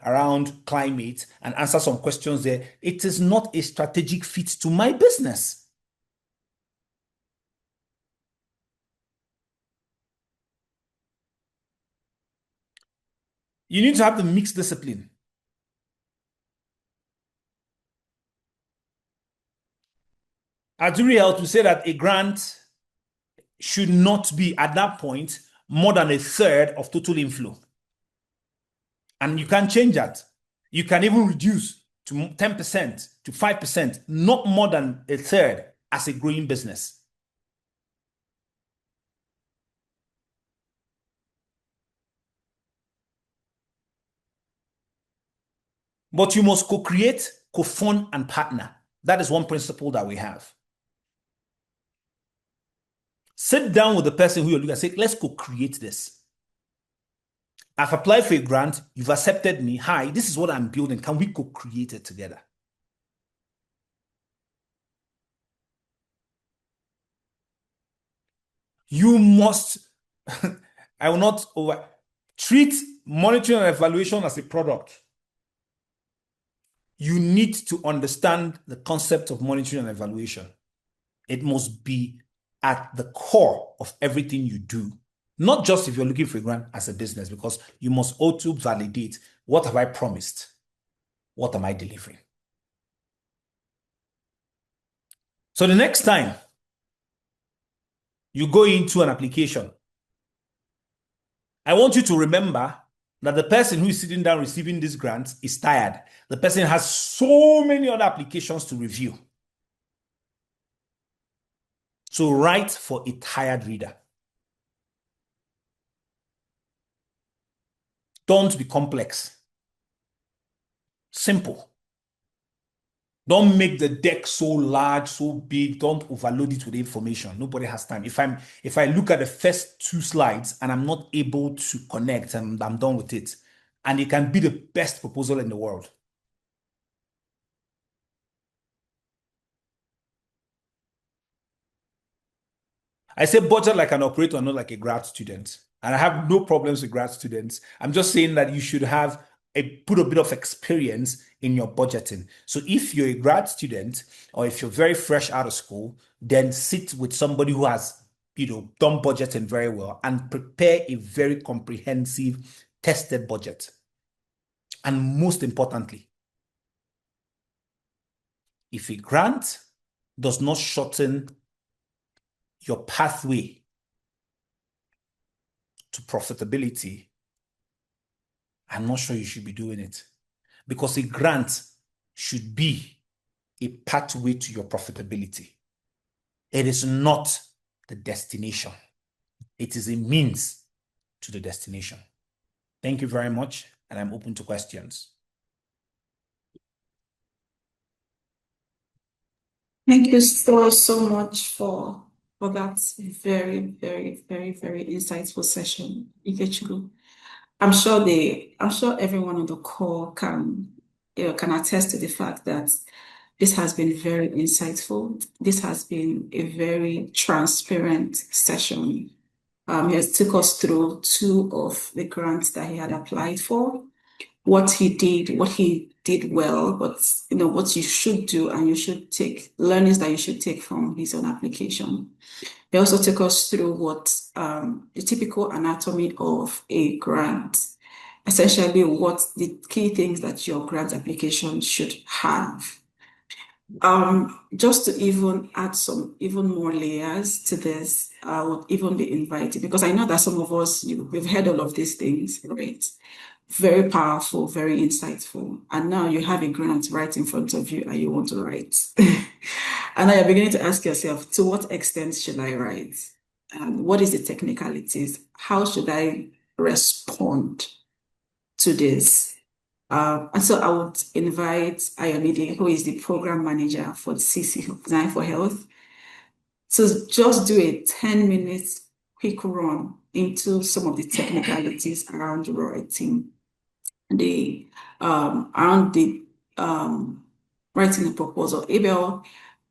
around climate and answer some questions there, it is not a strategic fit to my business. You need to have the mixed discipline. At Zuri Health, we say that a grant should not be, at that point, more than 1/3 of total inflow. And you can change that. You can even reduce to 10%, to 5%, not more than 1/3 as a growing business. But you must co-create, co-fund, and partner. That is one principle that we have. Sit down with the person who you're looking at, say, let's co-create this. I've applied for a grant, you've accepted me. Hi, this is what I'm building. Can we co-create it together? You must, I will not treat monitoring and evaluation as a product. You need to understand the concept of monitoring and evaluation. It must be at the core of everything you do. Not just if you're looking for a grant as a business, because you must also validate, what have I promised? What am I delivering? So the next time you go into an application, I want you to remember that the person who is sitting down receiving this grant is tired. The person has so many other applications to review. So write for a tired reader. Don't be complex. Simple. Don't make the deck so large, so big. Don't overload it with information. Nobody has time. If I look at the first 2 slides and I'm not able to connect, and I'm done with it. And it can be the best proposal in the world. I say budget like an operator, not like a grad student. And I have no problems with grad students. I'm just saying that you should have put a bit of experience in your budgeting. So if you're a grad student or if you're very fresh out of school, then sit with somebody who has, done budgeting very well and prepare a very comprehensive, tested budget. And most importantly, if a grant does not shorten your pathway to profitability, I'm not sure you should be doing it, because a grant should be a pathway to your profitability. It is not the destination. It is a means to the destination. Thank you very much, and I'm open to questions. Thank you so much for that very, very, very, very insightful session, Ikechukwu. I'm sure everyone on the call can attest to the fact that this has been very insightful. This has been a very transparent session. He has took us through 2 of the grants that he had applied for, what he did well, what you should do, and you should take learnings that you should take from his own application. He also took us through what the typical anatomy of a grant, essentially what the key things that your grant application should have. Just to even add some even more layers to this, I would even be invited, because I know that some of us, we've heard all of these things, right? Very powerful, very insightful. And now you have a grant right in front of you and you want to write. And now you're beginning to ask yourself, to what extent should I write? What is the technicalities? How should I respond to this? And so I would invite Ayomide, who is the program manager for CC, Design for Health, to just do a 10-minute quick run into some of the technicalities around writing writing a proposal. Abel,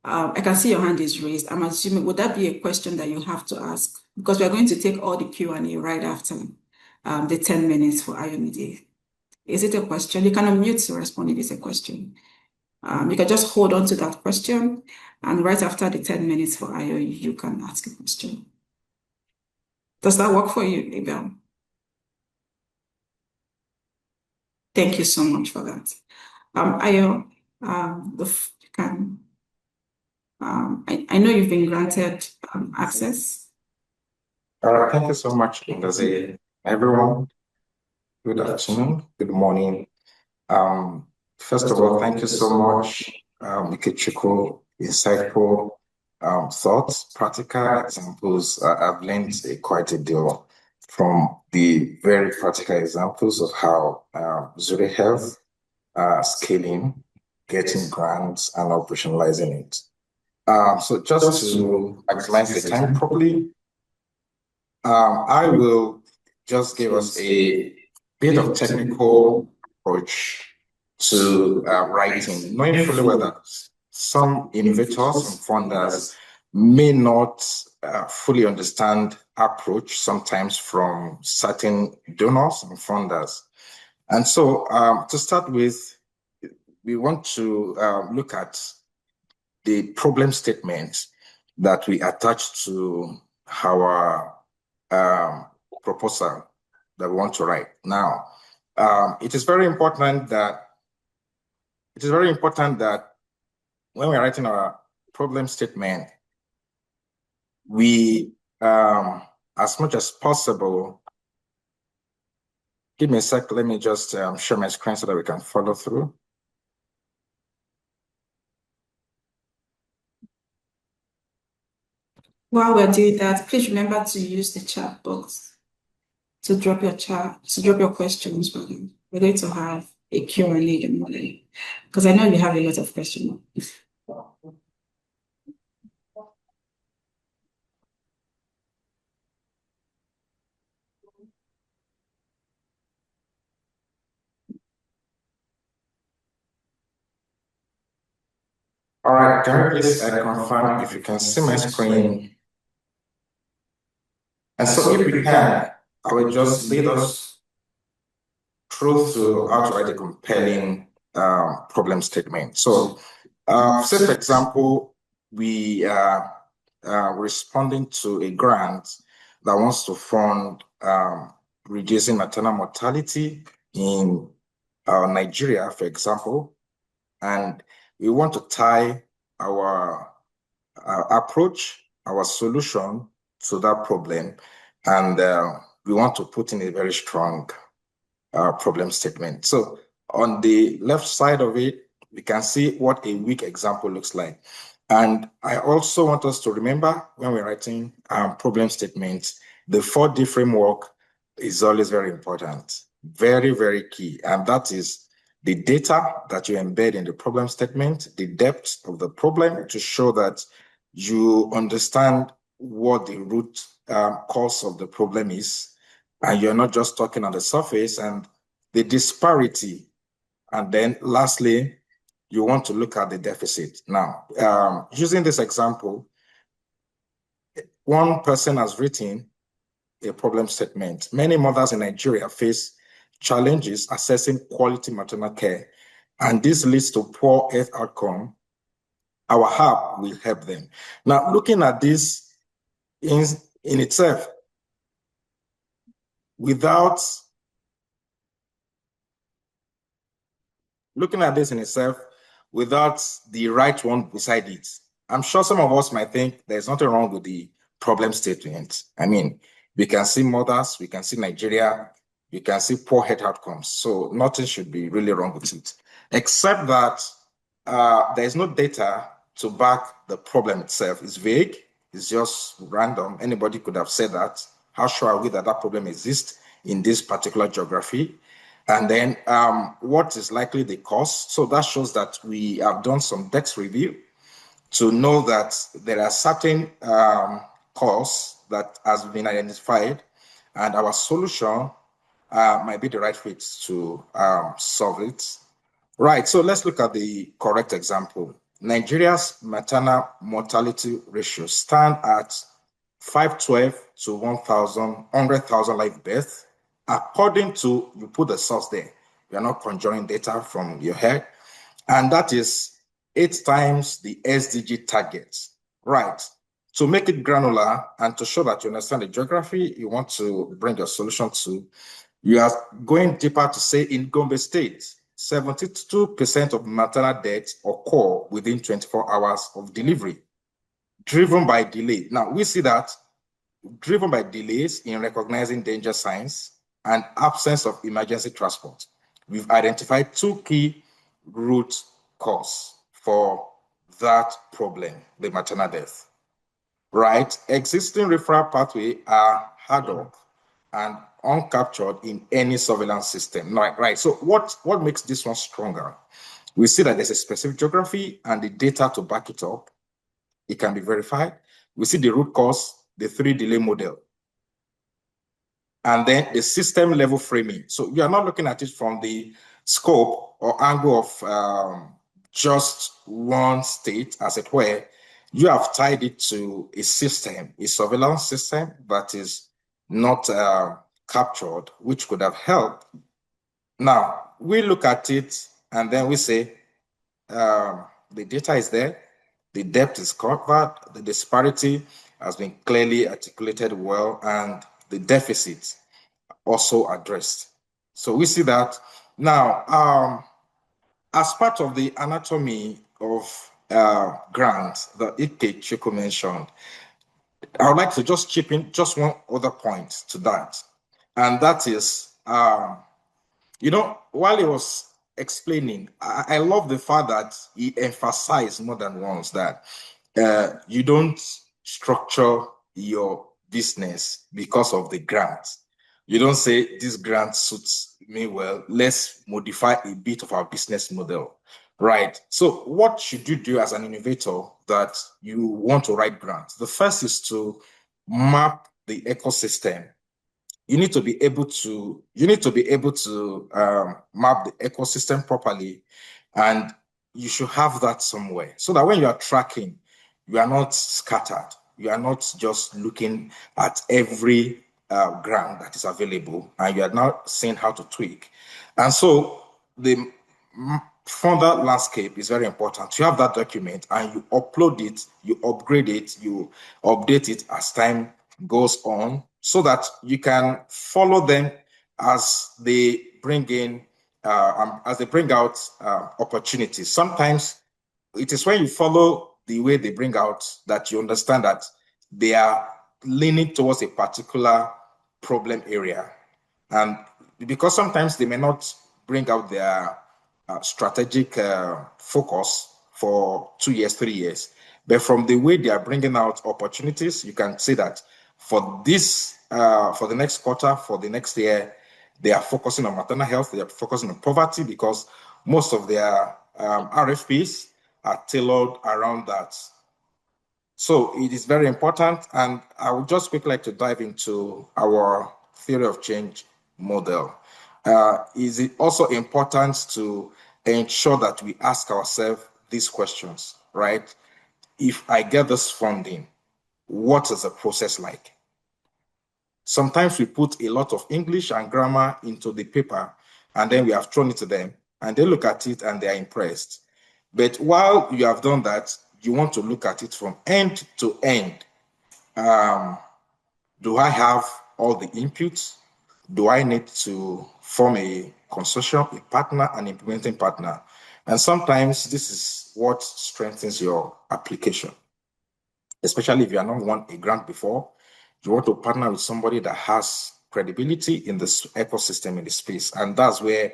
I can see your hand is raised. I'm assuming, would that be a question that you have to ask? Because we are going to take all the Q&A right after the 10 minutes for Ayomide. Is it a question? You can unmute to respond if it's a question. You can just hold on to that question, and right after the 10 minutes for Ayo, you can ask a question. Does that work for you, Abel? Thank you so much for that. Ayo, I know you've been granted access. Thank you so much, Ngozi. Everyone, good afternoon, good morning. First of all, thank you so much, Ikechukwu, insightful thoughts, practical examples. I've learned quite a deal from the very practical examples of how Zurich Health scaling, getting grants, and operationalizing it. So just to maximize the time properly, I will just give us a bit of technical approach to writing, knowing fully well that some innovators and funders may not fully understand approach sometimes from certain donors and funders. And so to start with, we want to look at the problem statement that we attach to our proposal that we want to write. Now, it is very important that when we're writing our problem statement, we, as much as possible, give me a sec, let me just share my screen so that we can follow through. While we're doing that, please remember to use the chat box to drop your questions. We're going to have a Q&A in morning, because I know you have a lot of questions. All right, can you please confirm if you can see my screen? And so if we can, I will just lead us through how to write a compelling problem statement. So, say for example, we are responding to a grant that wants to fund reducing maternal mortality in Nigeria, for example, and we want to tie our approach, our solution to that problem, and we want to put in a very strong problem statement. So on the left side of it, we can see what a weak example looks like. And I also want us to remember when we're writing problem statements, the 4D framework is always very important, very, very key. And that is the data that you embed in the problem statement, the depth of the problem to show that you understand what the root cause of the problem is, and you're not just talking on the surface, and the disparity. And then lastly, you want to look at the deficit. Now, using this example, one person has written a problem statement. Many mothers in Nigeria face challenges assessing quality maternal care, and this leads to poor health outcome. Our app will help them. Now, looking at this in itself, without looking at this in itself, without the right one beside it, I'm sure some of us might think there's nothing wrong with the problem statement. I mean, we can see mothers, we can see Nigeria, we can see poor health outcomes. So nothing should be really wrong with it, except that there's no data to back the problem itself. It's vague, it's just random. Anybody could have said that. How sure are we that that problem exists in this particular geography? And then what is likely the cost? So that shows that we have done some DEX review to know that there are certain costs that has been identified, and our solution might be the right fit to solve it. Right, so let's look at the correct example. Nigeria's maternal mortality ratio stand at 512 to 100,000 live births. According to, you put the source there, you're not conjuring data from your head, and that is 8 times the SDG target. Right, to make it granular and to show that you understand the geography you want to bring your solution to, you are going deeper to say in Gombe State, 72% of maternal deaths occur within 24 hours of delivery, driven by delay. Now, we see that driven by delays in recognizing danger signs and absence of emergency transport. We've identified 2 key root causes for that problem, the maternal death. Right? Existing referral pathway are hard up and uncaptured in any surveillance system. Right. So what makes this one stronger? We see that there's a specific geography and the data to back it up. It can be verified. We see the root cause, the 3 delay model, and then the system level framing. So you are not looking at it from the scope or angle of just one state, as it were. You have tied it to a system, a surveillance system that is not captured, which could have helped. Now, we look at it and then we say, the data is there, the depth is covered, the disparity has been clearly articulated well, and the deficit also addressed. So we see that. Now, as part of the anatomy of grants that HTCA mentioned, I would like to just chip in just one other point to that. And that is, while he was explaining, I love the fact that he emphasized more than once that you don't structure your business because of the grant. You don't say this grant suits me well, let's modify a bit of our business model. Right. So what should you do as an innovator that you want to write grants? The first is to map the ecosystem. You need to be able to map the ecosystem properly, and you should have that somewhere so that when you are tracking, you are not scattered. You are not just looking at every grant that is available, and you are not seeing how to tweak. And so the further landscape is very important. You have that document and you upload it, you upgrade it, you update it as time goes on, so that you can follow them as they bring in, as they bring out opportunities. Sometimes it is when you follow the way they bring out that you understand that they are leaning towards a particular problem area. And because sometimes they may not bring out their strategic focus for 2 years, 3 years, but from the way they are bringing out opportunities, you can see that for this, for the next quarter, for the next year, they are focusing on maternal health, they are focusing on poverty, because most of their RFPs are tailored around that. So it is very important, and I would just quickly like to dive into our theory of change model. Is it also important to ensure that we ask ourselves these questions, right? If I get this funding, what is the process like? Sometimes we put a lot of English and grammar into the paper, and then we have thrown it to them, and they look at it and they are impressed. But while you have done that, you want to look at it from end to end. Do I have all the inputs? Do I need to form a consortium, a partner, an implementing partner? And sometimes this is what strengthens your application, especially if you are not won a grant before. You want to partner with somebody that has credibility in this ecosystem, in the space. And that's where,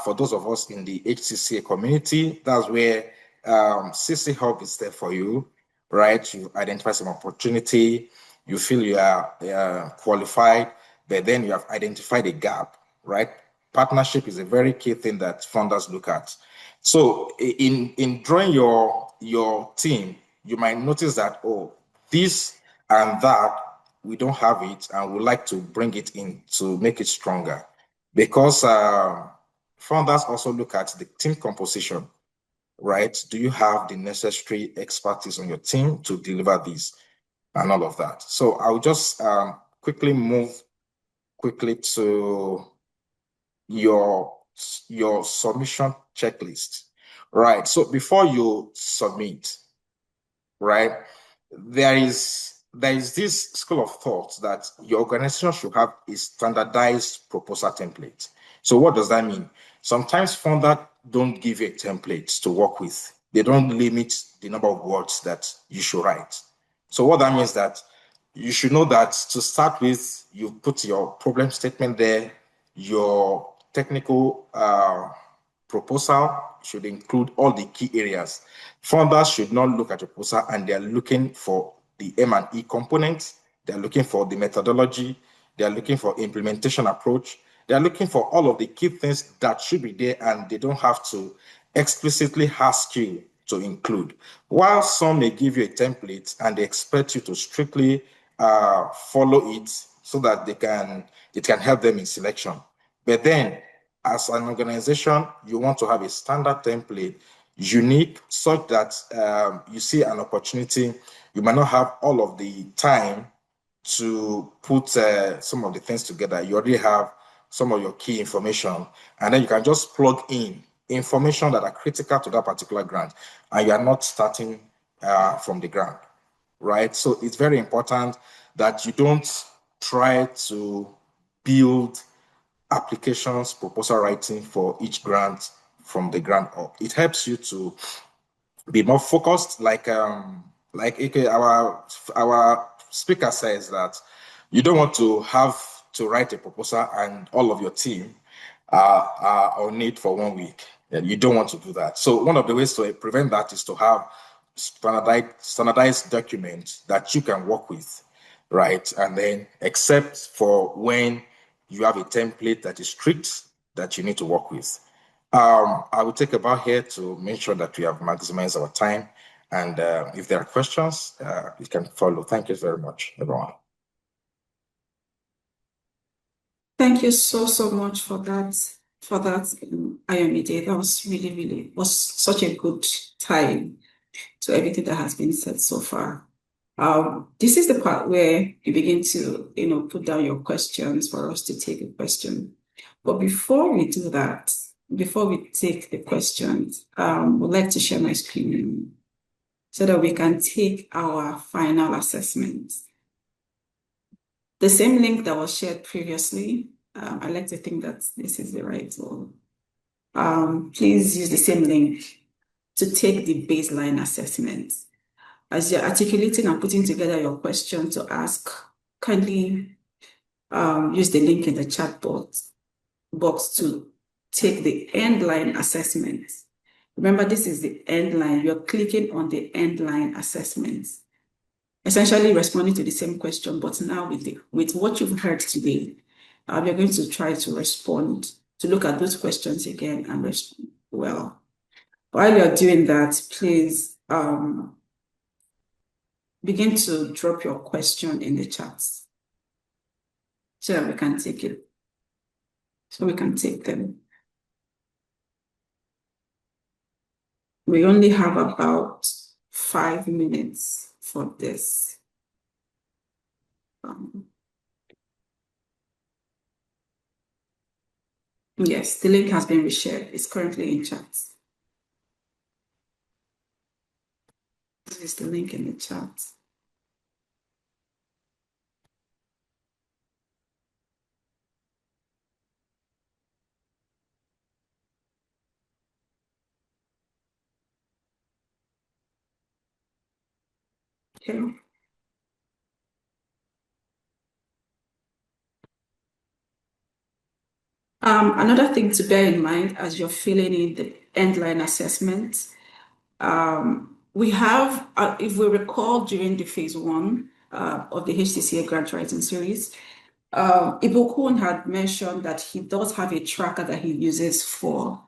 for those of us in the HTCA community, that's where CC Hub is there for you, right? You identify some opportunity, you feel you are qualified, but then you have identified a gap, right? Partnership is a very key thing that funders look at. So in drawing your team, you might notice that, oh, this and that, we don't have it, and we'd like to bring it in to make it stronger. Because founders also look at the team composition, right? Do you have the necessary expertise on your team to deliver this and all of that? So I'll just quickly move to your submission checklist, right? So before you submit, right, there is this school of thought that your organization should have a standardized proposal template. So what does that mean? Sometimes funders don't give you a template to work with. They don't limit the number of words that you should write. So what that means that you should know that to start with, you put your problem statement there, your technical proposal should include all the key areas. Funders should not look at a proposal and they're looking for the M&E components, they're looking for the methodology, they're looking for implementation approach, they're looking for all of the key things that should be there, and they don't have to explicitly ask you to include. While some may give you a template and they expect you to strictly follow it so that it can help them in selection. But then, as an organization, you want to have a standard template, unique, such that you see an opportunity. You might not have all of the time to put some of the things together. You already have some of your key information, and then you can just plug in information that are critical to that particular grant, and you are not starting from the ground, right? So it's very important that you don't try to build applications, proposal writing for each grant from the ground up. It helps you to be more focused, like Ike, our speaker says that you don't want to have to write a proposal and all of your team are on it for 1 week. And you don't want to do that. So one of the ways to prevent that is to have standardized documents that you can work with, right? And then except for when you have a template that is strict that you need to work with. I will take about here to make sure that we have maximized our time. And if there are questions, you can follow. Thank you very much, everyone. Thank you so much for that, Ayomide. That was really was such a good time to everything that has been said so far. This is the part where you begin to, put down your questions for us to take a question. But before we do that, before we take the questions, would like to share my screen so that we can take our final assessment. The same link that was shared previously, I like to think that this is the right one. Please use the same link to take the baseline assessment. As you're articulating and putting together your question to ask, kindly use the link in the chat box to take the end line assessment. Remember, this is the end line. You're clicking on the end line assessments, essentially responding to the same question, but now with what you've heard today, you're going to try to respond, to look at those questions again and respond well. While you're doing that, please begin to drop your question in the chat so that we can take it, so we can take them. We only have about 5 minutes for this. Yes, the link has been reshared. It's currently in chat. This is the link in the chat. Okay. Another thing to bear in mind as you're filling in the end line assessment, we have, if we recall during the phase 1 of the HTCA grant writing series, Ibukun had mentioned that he does have a tracker that he uses for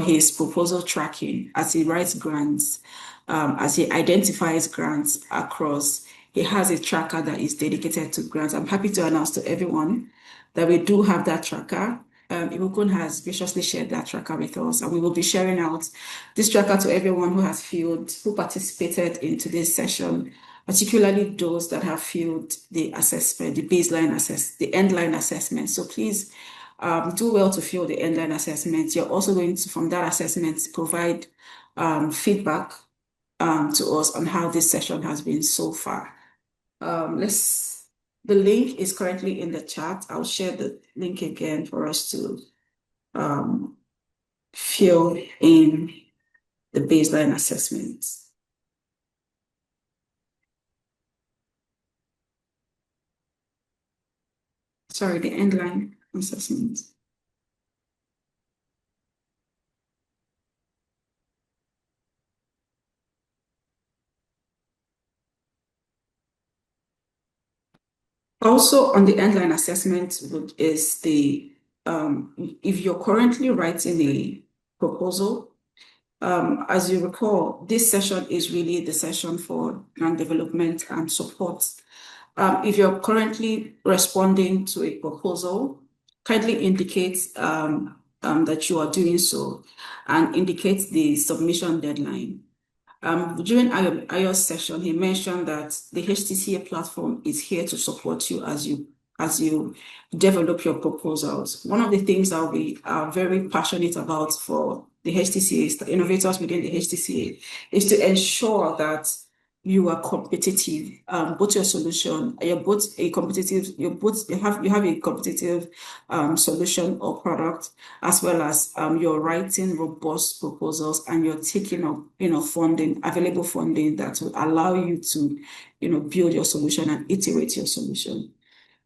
his proposal tracking as he writes grants, as he identifies grants across. He has a tracker that is dedicated to grants. I'm happy to announce to everyone that we do have that tracker. Ibukun has graciously shared that tracker with us, and we will be sharing out this tracker to everyone who participated in today's session, particularly those that have filled the assessment, the baseline the end line assessment. So please do well to fill the end line assessment. You're also going to, from that assessment, provide feedback to us on how this session has been so far. The link is currently in the chat. I'll share the link again for us to fill in the baseline assessment. Sorry, the end line assessment. Also on the end line assessment is the, if you're currently writing a proposal, as you recall, this session is really the session for grant development and support. If you're currently responding to a proposal, kindly indicate that you are doing so and indicate the submission deadline. During Ayo's session, he mentioned that the HTCA platform is here to support you as you develop your proposals. One of the things that we are very passionate about for the HTCA, the innovators within the HTCA, is to ensure that you are competitive. Both your solution, you have a competitive solution or product, as well as you're writing robust proposals and you're taking up available funding that will allow you to build your solution and iterate your solution.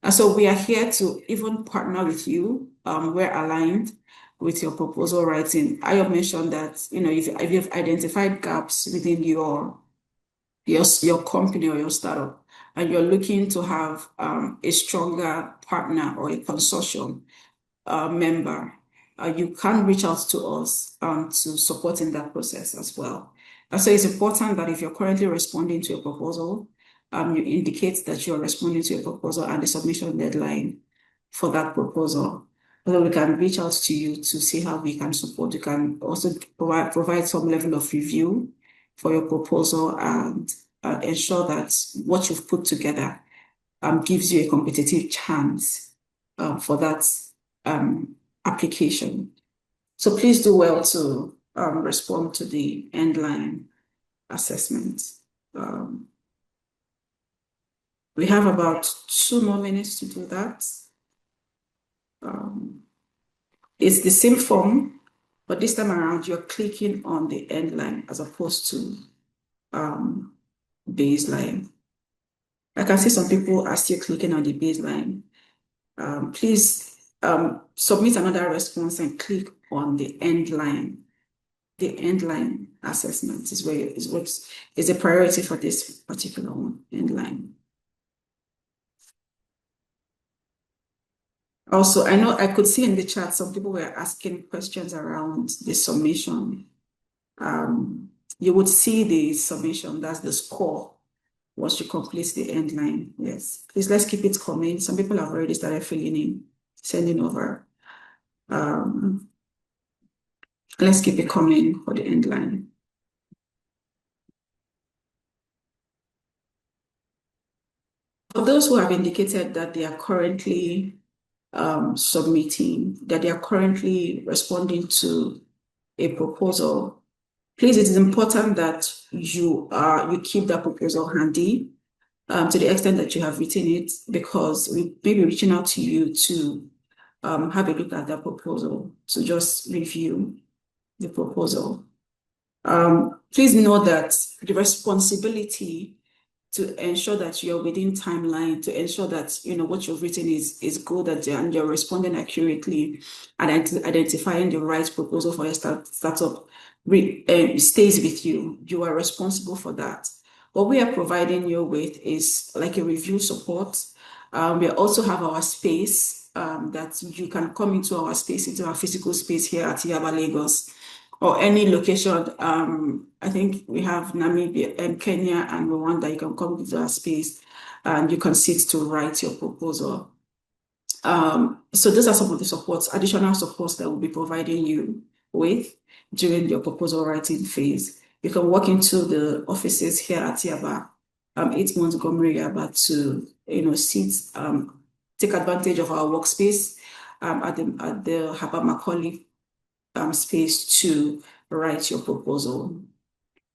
And so we are here to even partner with you. We're aligned with your proposal writing. I have mentioned that if you've identified gaps within your company or your startup, and you're looking to have a stronger partner or a consortium member, you can reach out to us to support in that process as well. And so it's important that if you're currently responding to a proposal, you indicate that you're responding to a proposal and the submission deadline for that proposal. So we can reach out to you to see how we can support. You can also provide some level of review for your proposal and ensure that what you've put together gives you a competitive chance for that application. So please do well to respond to the end line assessment. We have about 2 more minutes to do that. It's the same form, but this time around you're clicking on the end line as opposed to baseline. I can see some people are still clicking on the baseline. Please submit another response and click on the end line. The end line assessment is what is a priority for this particular one, end line. Also, I know I could see in the chat some people were asking questions around the summation. You would see the summation, that's the score, once you complete the end line. Yes, please let's keep it coming. Some people have already started filling in, sending over. Let's keep it coming for the end line. For those who have indicated that they are currently submitting, that they are currently responding to a proposal, please, it is important that you keep that proposal handy to the extent that you have written it, because we may be reaching out to you to have a look at that proposal, to just review the proposal. Please know that the responsibility to ensure that you're within timeline, to ensure that what you've written is good, and you're responding accurately and identifying the right proposal for your startup stays with you. You are responsible for that. What we are providing you with is like a review support. We also have our space that you can come into our space, into our physical space here at Yaba Lagos, or any location. I think we have Namibia and Kenya and Rwanda. You can come into our space and you can sit to write your proposal. So those are some of the supports, additional supports that we'll be providing you with during your proposal writing phase. You can walk into the offices here at Yaba, 8 Montgomery Yaba, to sit, take advantage of our workspace at the Haba Macaulay space to write your proposal.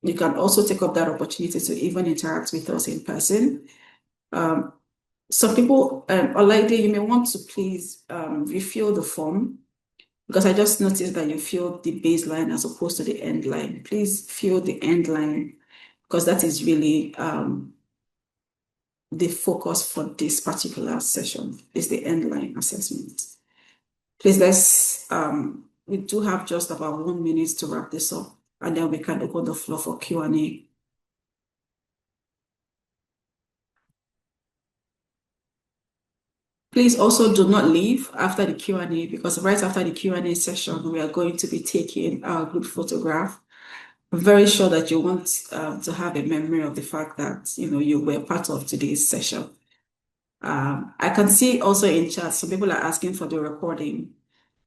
You can also take up that opportunity to even interact with us in person. Some people, Olaide, you may want to please refill the form, because I just noticed that you filled the baseline as opposed to the end line. Please fill the end line, because that is really the focus for this particular session, is the end line assessment. Please, we do have just about 1 minute to wrap this up, and then we can open the floor for Q&A. Please also do not leave after the Q&A, because right after the Q&A session, we are going to be taking our group photograph. I'm very sure that you want to have a memory of the fact that you were part of today's session. I can see also in chat, some people are asking for the recording.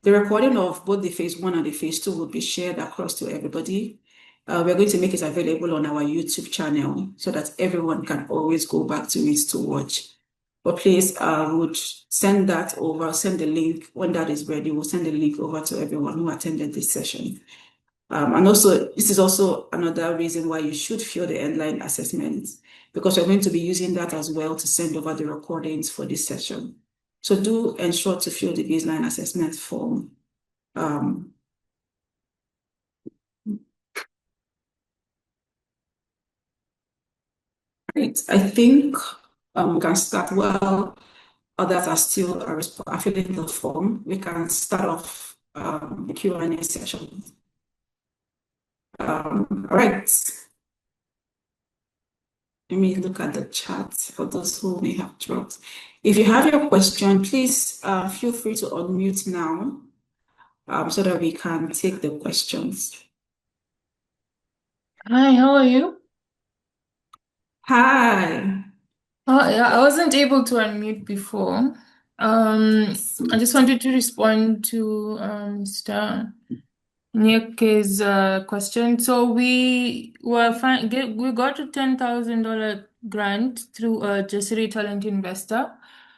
The recording of both the phase 1 and the phase 2 will be shared across to everybody. We're going to make it available on our YouTube channel so that everyone can always go back to it to watch. But please, would send that over, send the link when that is ready. We'll send the link over to everyone who attended this session. And also, this is also another reason why you should fill the endline assessment, because we're going to be using that as well to send over the recordings for this session. So do ensure to fill the baseline assessment form. Right, I think we can start. Well, others are still filling the form. We can start off the Q&A session. All right. Let me look at the chat for those who may have dropped. If you have your question, please feel free to unmute now so that we can take the questions. Hi, how are you? Hi. Oh, yeah, I wasn't able to unmute before. I just wanted to respond to Mr. Nyeke's question. So we got a $10,000 grant through a Jessere Talent Investor.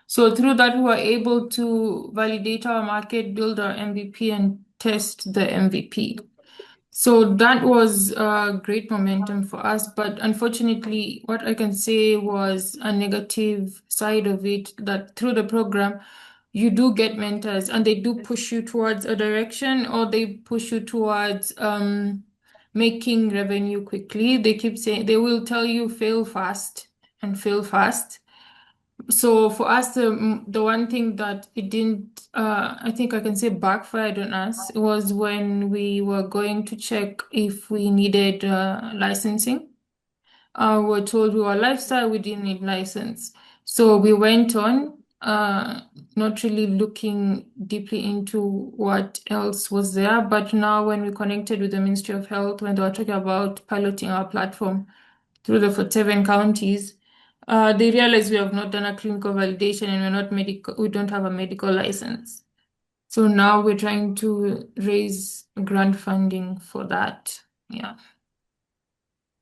So through that, we were able to validate our market, build our MVP, and test the MVP. So that was great momentum for us. But unfortunately, what I can say was a negative side of it, that through the program, you do get mentors and they do push you towards a direction, or they push you towards making revenue quickly. They keep saying, they will tell you fail fast and fail fast. So for us, the one thing that it didn't, I think I can say backfired on us was when we were going to check if we needed licensing. We were told we were lifestyle, we didn't need license. So we went on, not really looking deeply into what else was there. But now when we connected with the Ministry of Health, when they were talking about piloting our platform through the 47 counties, they realized we have not done a clinical validation and we're not medical, we don't have a medical license. So now we're trying to raise grant funding for that. Yeah.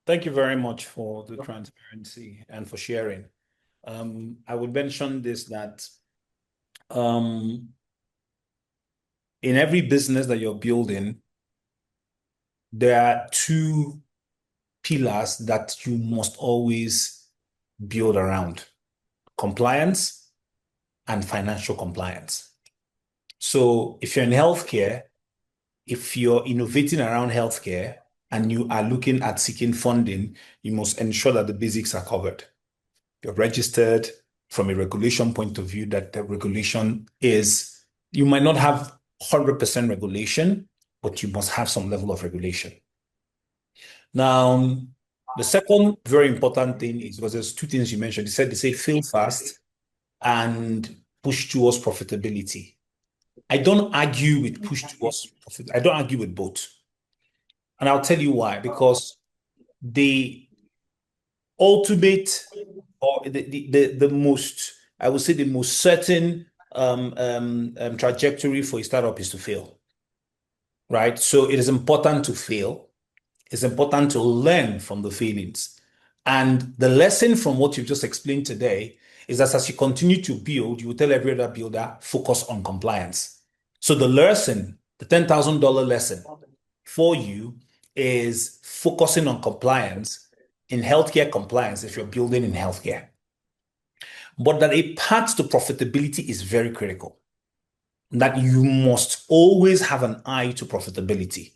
Thank you very much for the transparency and for sharing. I would mention this, that in every business that you're building, there are two pillars that you must always build around: compliance and financial compliance. So if you're in healthcare, if you're innovating around healthcare and you are looking at seeking funding, you must ensure that the basics are covered. You're registered from a regulation point of view, that the regulation is, you might not have 100% regulation, but you must have some level of regulation. Now, the second very important thing is, because there's two things you mentioned. They say fail fast and push towards profitability. I don't argue with push towards profit. I don't argue with both. And I'll tell you why. Because the ultimate, or the most, I would say the most certain trajectory for a startup is to fail, right? So it is important to fail. It's important to learn from the failings. And the lesson from what you've just explained today is that as you continue to build, you will tell every other builder, focus on compliance. So the lesson, the $10,000 lesson for you is focusing on compliance, in healthcare compliance, if you're building in healthcare. But that a path to profitability is very critical, that you must always have an eye to profitability.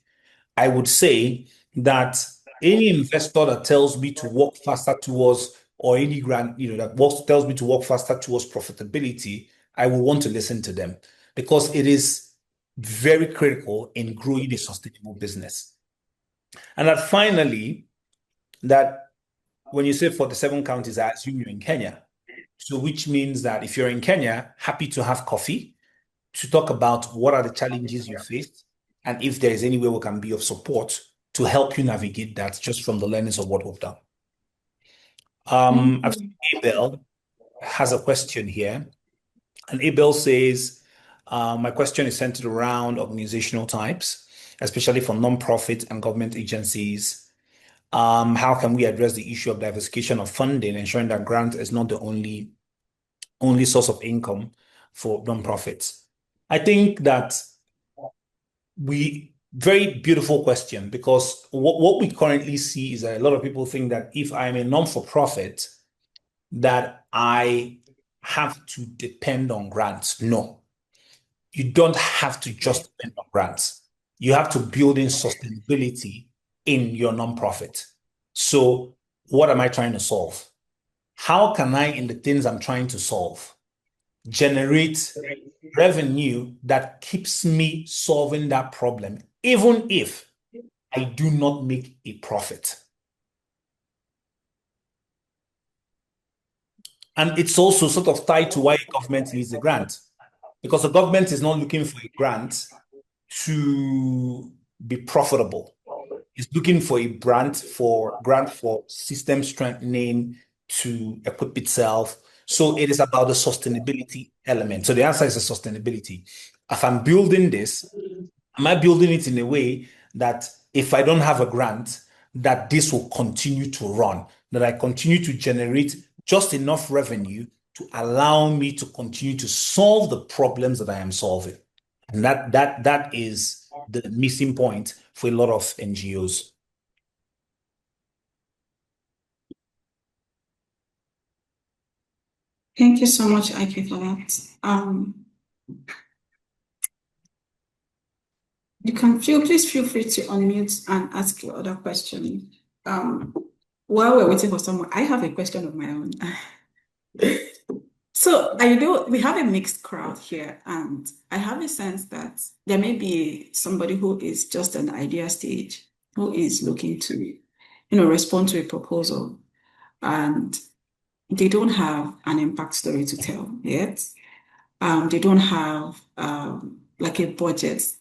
I would say that any investor that tells me to work faster towards, or any grant, tells me to work faster towards profitability, I will want to listen to them, because it is very critical in growing a sustainable business. And that finally, that when you say 47 counties, I assume you're in Kenya. So which means that if you're in Kenya, happy to have coffee to talk about what are the challenges you faced, and if there is any way we can be of support to help you navigate that, just from the learnings of what we've done. I've seen Abel has a question here, and Abel says, my question is centered around organizational types, especially for nonprofit and government agencies. How can we address the issue of diversification of funding, ensuring that grant is not the only source of income for nonprofits? I think that very beautiful question, because what we currently see is that a lot of people think that if I'm a non-for-profit, that I have to depend on grants. No, you don't have to just depend on grants. You have to build in sustainability in your nonprofit. So what am I trying to solve? How can I, in the things I'm trying to solve, generate revenue that keeps me solving that problem, even if I do not make a profit? And it's also sort of tied to why a government needs a grant, because the government is not looking for a grant to be profitable. It's looking for a grant for system strengthening, to equip itself. So it is about the sustainability element. So the answer is the sustainability. If I'm building this, am I building it in a way that if I don't have a grant, that this will continue to run, that I continue to generate just enough revenue to allow me to continue to solve the problems that I am solving? And that is the missing point for a lot of NGOs. Thank you so much, Ike, for that. Please feel free to unmute and ask your other question. While we're waiting for someone, I have a question of my own. So we have a mixed crowd here, and I have a sense that there may be somebody who is just an idea stage, who is looking to, respond to a proposal, and they don't have an impact story to tell yet. They don't have like a budget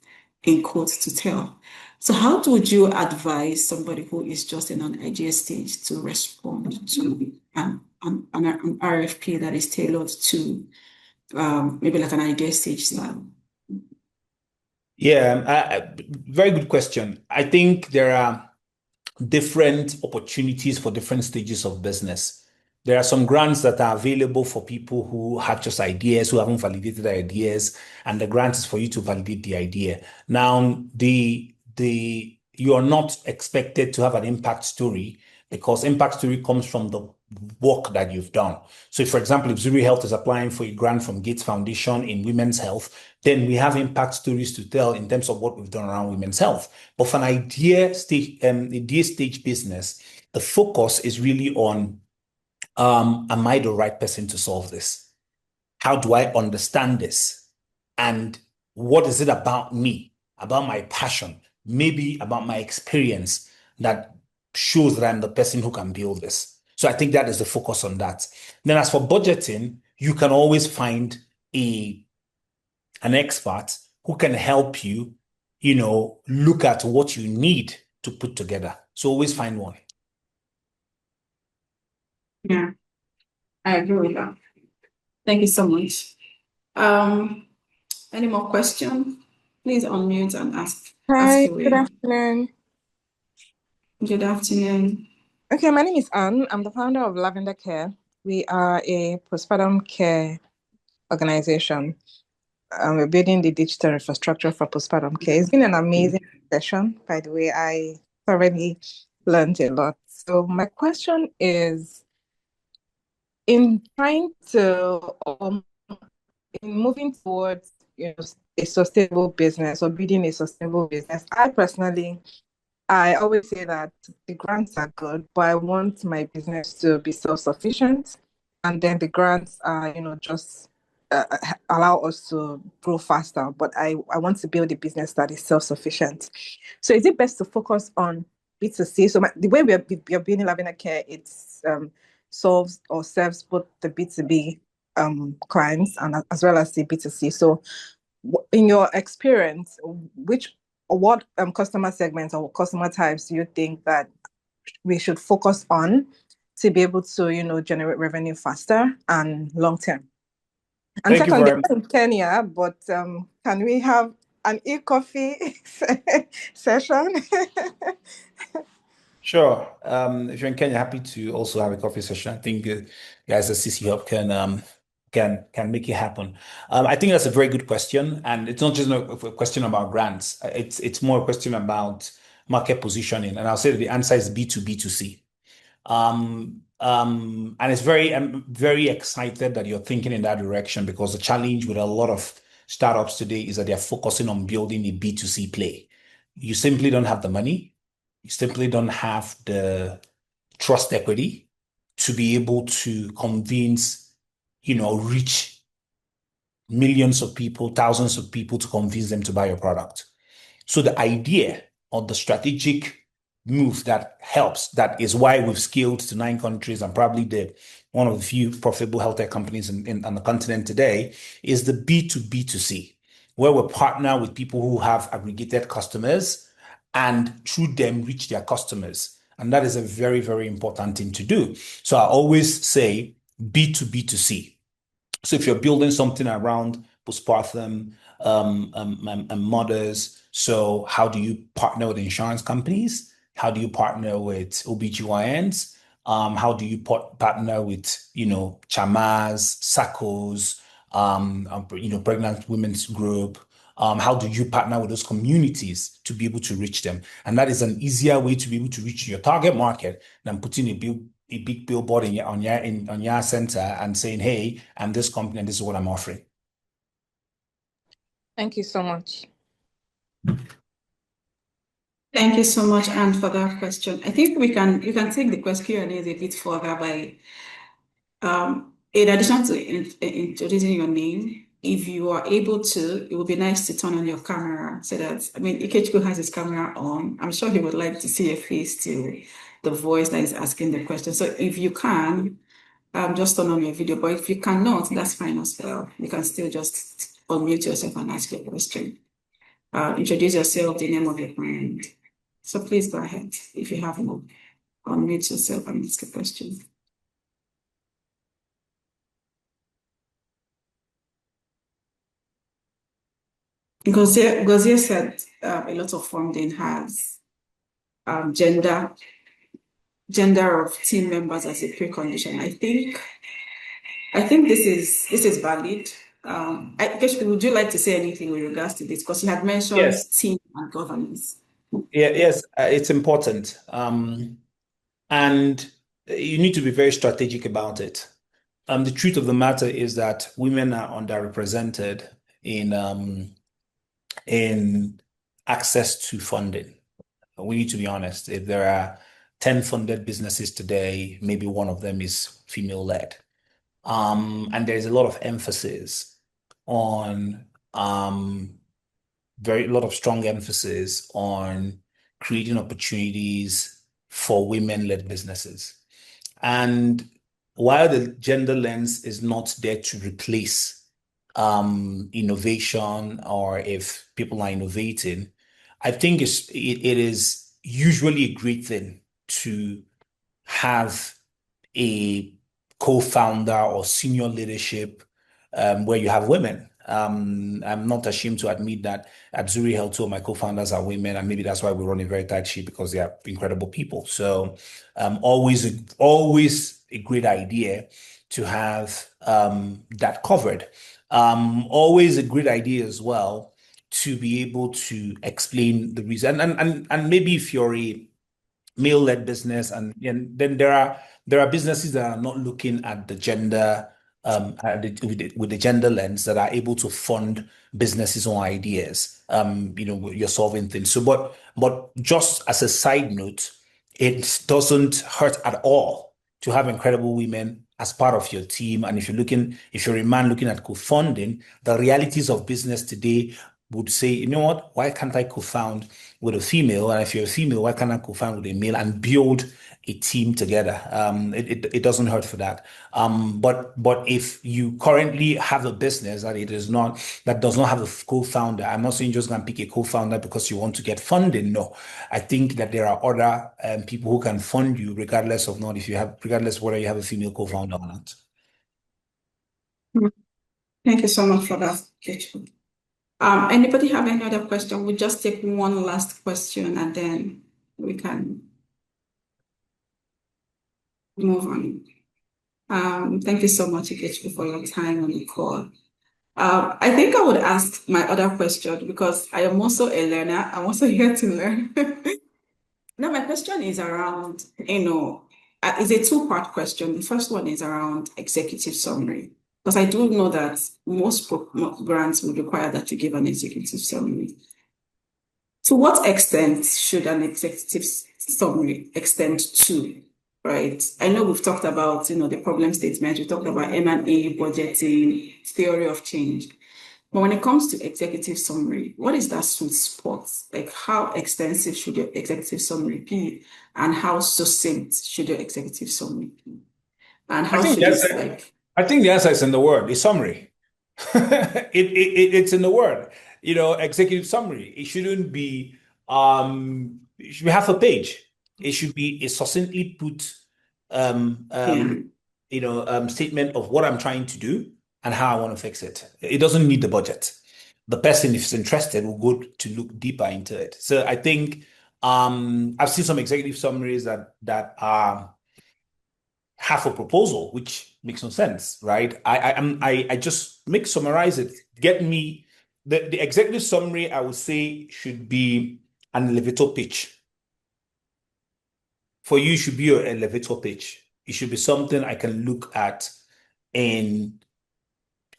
in quotes to tell. So how would you advise somebody who is just in an idea stage to respond to an RFP that is tailored to maybe like an idea stage style? Yeah, very good question. I think there are different opportunities for different stages of business. There are some grants that are available for people who have just ideas, who haven't validated their ideas, and the grant is for you to validate the idea. Now, you are not expected to have an impact story because impact story comes from the work that you've done. So, for example, if Zuri Health is applying for a grant from Gates Foundation in women's health, then we have impact stories to tell in terms of what we've done around women's health. But for an idea stage business, the focus is really on, am I the right person to solve this? How do I understand this? And what is it about me, about my passion, maybe about my experience that shows that I'm the person who can build this? So I think that is the focus on that. Then as for budgeting, you can always find an expert who can help you, look at what you need to put together. So always find one. Yeah, I agree with that. Thank you so much. Any more questions? Please unmute and ask Hi, away. good afternoon. Good afternoon. Okay, my name is Anne. I'm the founder of Lavender Care. We are a postpartum care organization. We're building the digital infrastructure for postpartum care. It's been an amazing session, by the way. I thoroughly learned a lot. So my question is, in trying to, in moving towards, a sustainable business or building a sustainable business, I always say that the grants are good, but I want my business to be self-sufficient. And then the grants are, just allow us to grow faster. But I want to build a business that is self-sufficient. So is it best to focus on B2C? So the way we're building Lavender Care, it's solves or serves both the B2B clients and as well as the B2C. So in your experience, what customer segments or customer types do you think that we should focus on to be able to, generate revenue faster and long term? And Thank you secondly, very much. I'm in Kenya, but can we have an e-coffee session? Sure. If you're in Kenya, happy to also have a coffee session. I think guys at CC Hub can make it happen. I think that's a very good question, and it's not just a question about grants. It's more a question about market positioning, and I'll say that the answer is B2B2C. And I'm very excited that you're thinking in that direction because the challenge with a lot of startups today is that they're focusing on building a B2C play. You simply don't have the money. You simply don't have the trust equity to be able to convince, reach millions of people, thousands of people to convince them to buy your product. So the idea of the strategic move that helps, that is why we've scaled to 9 countries and probably one of the few profitable healthcare companies on the continent today, is the B2B2C, where we partner with people who have aggregated customers and through them reach their customers. And that is a very, very important thing to do. So I always say B2B2C. So if you're building something around postpartum and mothers, so how do you partner with insurance companies? How do you partner with OBGYNs? How do you partner with, chamas, SACCOs, pregnant women's group? How do you partner with those communities to be able to reach them? And that is an easier way to be able to reach your target market than putting a big billboard on your center and saying, "Hey, I'm this company and this is what I'm offering." Thank you so much. Thank you so much, Anne, for that question. I think you can take the question Q&A a bit further by in addition to introducing your name, if you are able to, it would be nice to turn on your camera so that, I mean, Ikechukwu has his camera on. I'm sure he would like to see a face to the voice that is asking the question. So if you can, just turn on your video. But if you cannot, that's fine as well. You can still just unmute yourself and ask your question. Introduce yourself, the name of your brand. So please go ahead if you have one. Unmute yourself and ask a question. Gozier said a lot of funding has gender of team members as a precondition. I think this is valid. Would you like to say anything with regards to this? Because you had mentioned Yes. team and governance. Yes, it's important. And you need to be very strategic about it. The truth of the matter is that women are underrepresented in access to funding. We need to be honest. If there are 10 funded businesses today, maybe one of them is female-led. And there's a lot of emphasis on a lot of strong emphasis on creating opportunities for women-led businesses. And while the gender lens is not there to replace innovation, or if people are innovating, I think it is usually a great thing to have a co-founder or senior leadership where you have women. I'm not ashamed to admit that at Zuri Health, two of my co-founders are women, and maybe that's why we run a very tight ship, because they are incredible people. So always a great idea to have that covered. Always a great idea as well to be able to explain the reason. And maybe if you're a male-led business, and then there are businesses that are not looking at the gender with the gender lens, that are able to fund businesses or ideas. You're solving things. So, but just as a side note, it doesn't hurt at all to have incredible women as part of your team. And if you're a man looking at co-funding, the realities of business today would say, you know what, why can't I co-found with a female? And if you're a female, why can't I co-found with a male and build a team together? It doesn't hurt for that. But if you currently have a business that does not have a co-founder, I'm not saying just go and pick a co-founder because you want to get funding. No, I think that there are other people who can fund you regardless of whether you have a female co-founder or not. Thank you so much for that. Anybody have any other question? We'll just take one last question and then we can move on. Thank you so much, Ikechukwu, for your time on the call. I think I would ask my other question because I am also a learner. I'm also here to learn. Now, my question is around, it's a two-part question. The first one is around executive summary, because I do know that most grants would require that you give an executive summary. To what extent should an executive summary extend to, right? I know we've talked about, the problem statement, we talked about M&A, budgeting, theory of change. But when it comes to executive summary, what is that sweet spot? Like, how extensive should your executive summary be? And how succinct should your executive summary be? And how should it like? I think the answer is in the word, the summary. It's in the word, executive summary. It shouldn't be, it should be half a page. It should be a succinctly put, statement of what I'm trying to do and how I want to fix it. It doesn't need the budget. The person, if is interested, will go to look deeper into it. So I think I've seen some executive summaries that are half a proposal, which makes no sense, right? I just summarize it. Get me the executive summary, I would say, should be an elevator pitch. For you, it should be your elevator pitch. It should be something I can look at in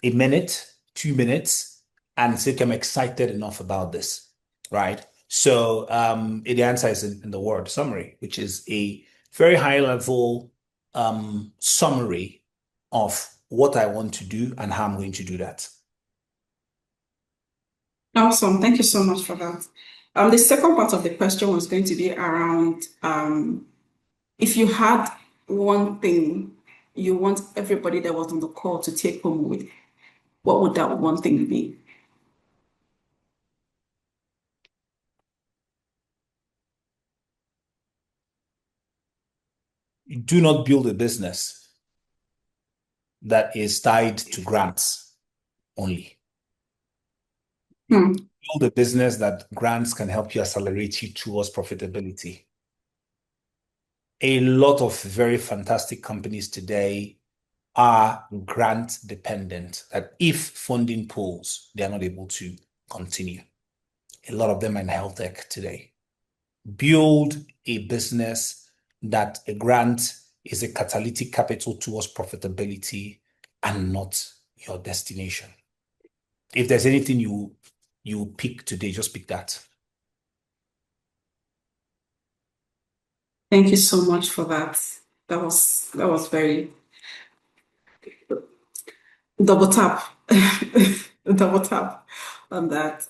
a minute, 2 minutes, and say, I'm excited enough about this, right? So the answer is in the word summary, which is a very high level summary of what I want to do and how I'm going to do that. Awesome. Thank you so much for that. The second part of the question was going to be around if you had one thing you want everybody that was on the call to take home with, what would that one thing be? Do not build a business that is tied to grants only. Build a business that grants can help you accelerate you towards profitability. A lot of very fantastic companies today are grant dependent, that if funding pulls, they are not able to continue. A lot of them are in health tech today. Build a business that a grant is a catalytic capital towards profitability and not your destination. If there's anything you pick today, just pick that. Thank you so much for that. That was very double tap. Double tap on that.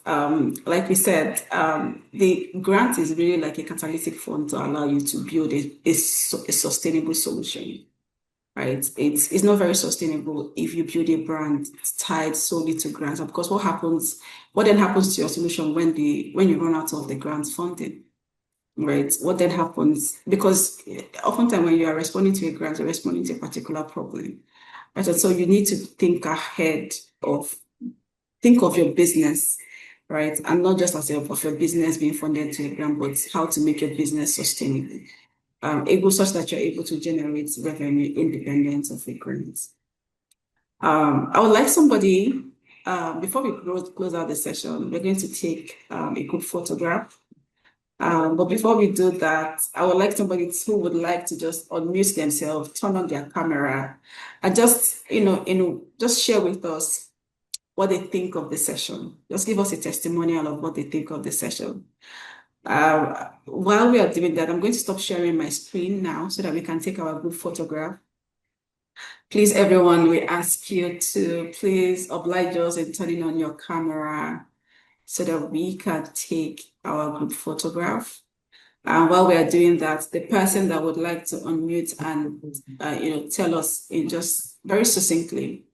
Like we said, the grant is really like a catalytic fund to allow you to build a sustainable solution, right? It's not very sustainable if you build a brand tied solely to grants, because what then happens to your solution when you run out of the grant funding, right? What then happens? Because oftentimes when you are responding to a grant, you're responding to a particular problem. Right? So you need to think ahead think of your business, right? And not just as of your business being funded to a grant, but how to make your business sustainable, such that you're able to generate revenue independent of a grant. I would like somebody, before we close out the session, we're going to take a group photograph. But before we do that, I would like somebody who would like to just unmute themselves, turn on their camera, and just just share with us what they think of the session. Just give us a testimonial of what they think of the session. While we are doing that, I'm going to stop sharing my screen now so that we can take our group photograph. Please, everyone, we ask you to please oblige us in turning on your camera so that we can take our group photograph. And while we are doing that, the person that would like to unmute and tell us in just very succinctly,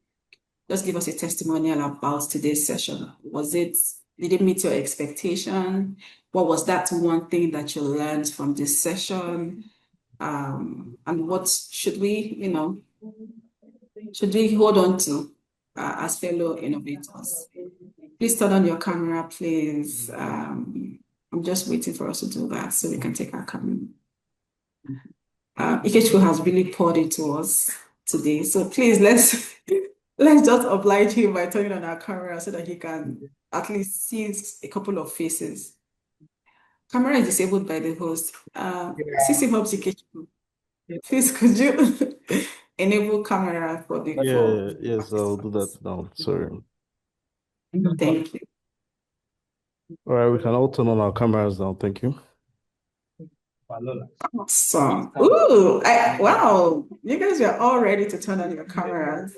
just give us a testimonial about today's session. Did it meet your expectation? What was that one thing that you learned from this session? And what should we hold on to as fellow innovators? Please turn on your camera, please. I'm just waiting for us to do that so we can take our camera. Ikechukwu has really poured into us today. So please, let's just oblige him by turning on our camera so that he can at least see a couple of faces. Camera is disabled by the host. CC helps Ikechukwu. Please, could you enable camera for the call? Yes, I'll do that now. Sorry. Thank you. All right, we can all turn on our cameras now. Thank you. Awesome. Ooh, wow. You guys are all ready to turn on your cameras.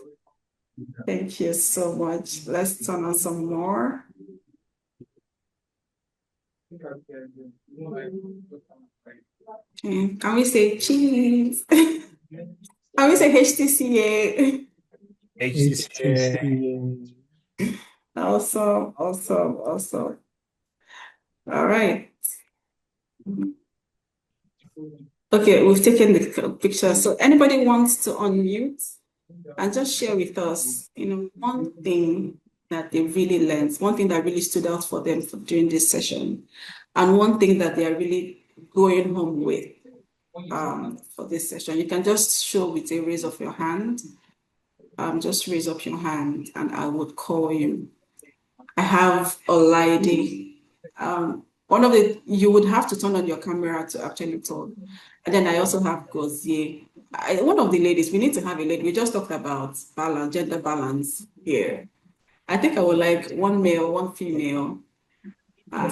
Thank you so much. Let's turn on some more. Okay. Can we say cheese? Can we say HTCA? HTCA. Awesome. All right. Okay, we've taken the picture. So anybody wants to unmute and just share with us, one thing that they really learned, one thing that really stood out for them during this session, and one thing that they are really going home with for this session. You can just show with a raise of your hand. Just raise up your hand and I would call you. I have a lady. You would have to turn on your camera to actually talk. And then I also have Gozie. One of the ladies, we need to have a lady. We just talked about balance, gender balance here. I think I would like one male, one female. I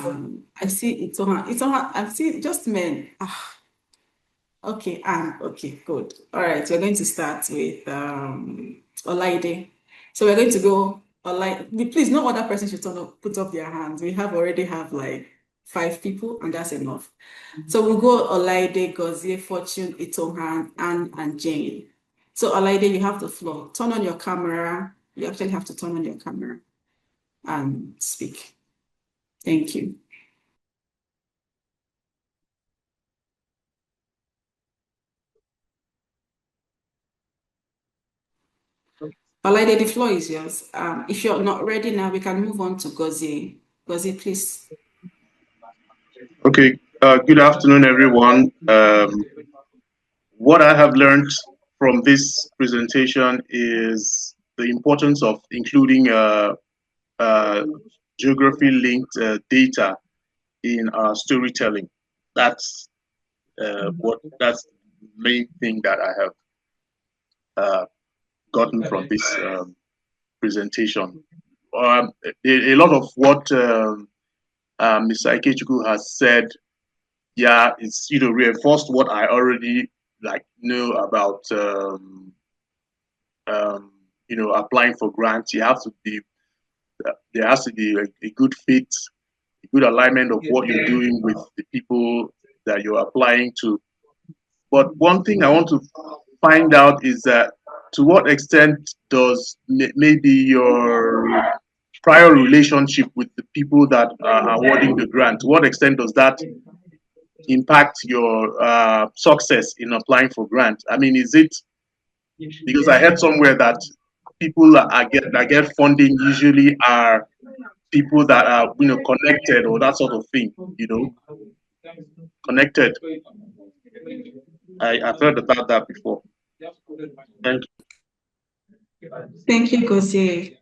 see Itoha. I see just men. Okay, okay, good. All right, we're going to start with Olaide. So we're going to go Olaide. Please, no other person should put up their hands. We already have like 5 people, and that's enough. So we'll go Olaide, Gozie, Fortune, Itohan, Anne, and Jane. So Olaide, you have the floor. Turn on your camera. You actually have to turn on your camera and speak. Thank you. Olaide, the floor is yours. If you're not ready now, we can move on to Gozie. Gozie, please. Okay, good afternoon, everyone. What I have learned from this presentation is the importance of including geography-linked data in our storytelling. That's that's the main thing that I have gotten from this presentation. A lot of what Mr. Ikechukwu has said, yeah, it's reinforced what I already know about applying for grants. There has to be a good fit, a good alignment of what you're doing with the people that you're applying to. But one thing I want to find out is that to what extent does maybe your prior relationship with the people that are awarding the grant, to what extent does that impact your success in applying for grant? I mean, is it because I heard somewhere that people that get funding usually are people that are connected or that sort of thing, connected. I've heard about that before. Thank you. Thank you, Gozie.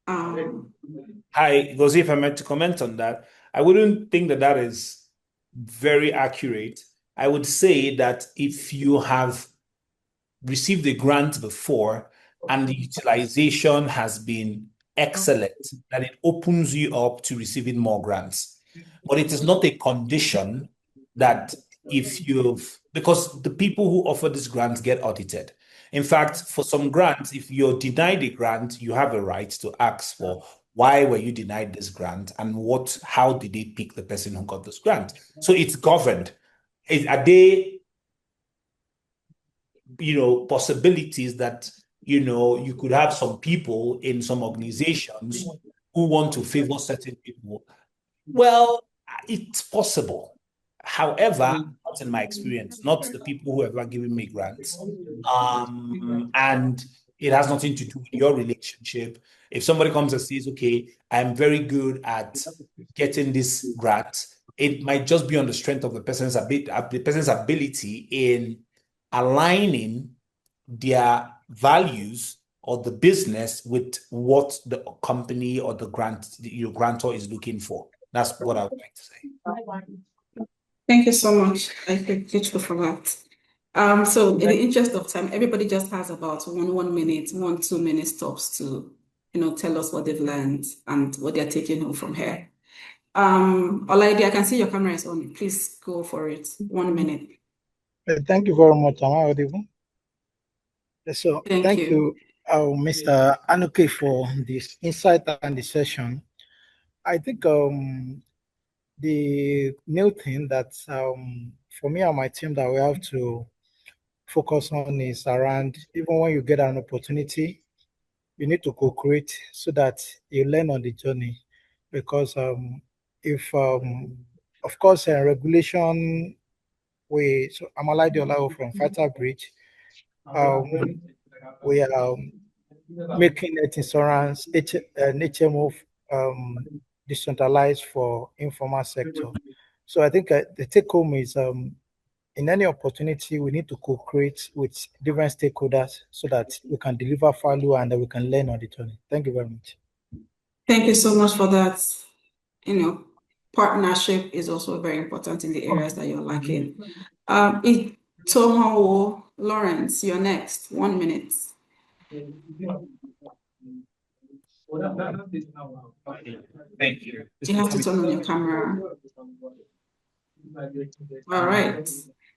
Hi, Gozie, if I meant to comment on that, I wouldn't think that that is very accurate. I would say that if you have received a grant before and the utilization has been excellent, that it opens you up to receiving more grants. But it is not a condition that because the people who offer these grants get audited. In fact, for some grants, if you're denied a grant, you have a right to ask for why were you denied this grant and how did they pick the person who got this grant? So it's governed. Are they possibilities that you could have some people in some organizations who want to favor certain people? Well, it's possible. However, not in my experience, not the people who have ever given me grants. And it has nothing to do with your relationship. If somebody comes and says, okay, I'm very good at getting this grant, it might just be on the strength of the person's ability in aligning their values or the business with what the company or the grantor is looking for. That's what I would like to say. Thank you so much. I think you for that. So in the interest of time, everybody just has about 1 minute, 2 minute stops to tell us what they've learned and what they're taking home from here. Olaide, I can see your camera is on. Please go for it. 1 minute. Thank you very much. Am I audible? So thank you, Mr. Anuke, for this insight and the session. I think the new thing that for me and my team that we have to focus on is around, even when you get an opportunity, you need to co-create so that you learn on the journey. Because if of course regulation so I'm Alaide from Fighter Bridge. We are making net insurance an HMO decentralized for informal sector. So I think the take home is in any opportunity we need to co-create with different stakeholders so that we can deliver value and we can learn on the journey. Thank you very much. Thank you so much for that. Partnership is also very important in the areas that you're lacking. Tomo Lawrence, you're next. 1 minute. Thank you. You have to turn on your camera. All right.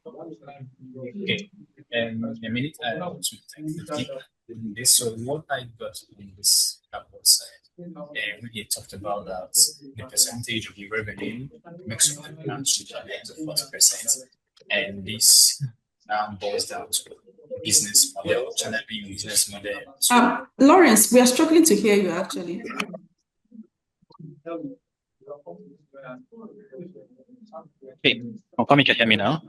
Okay, and a minute I want to take the deep in this. So what I got in this was when he talked about that the percentage of the revenue makes up the grant should be up to 40%, and this boils down to business model, channeling business model. Lawrence, we are struggling to hear you actually. Okay, confirm you can hear me now.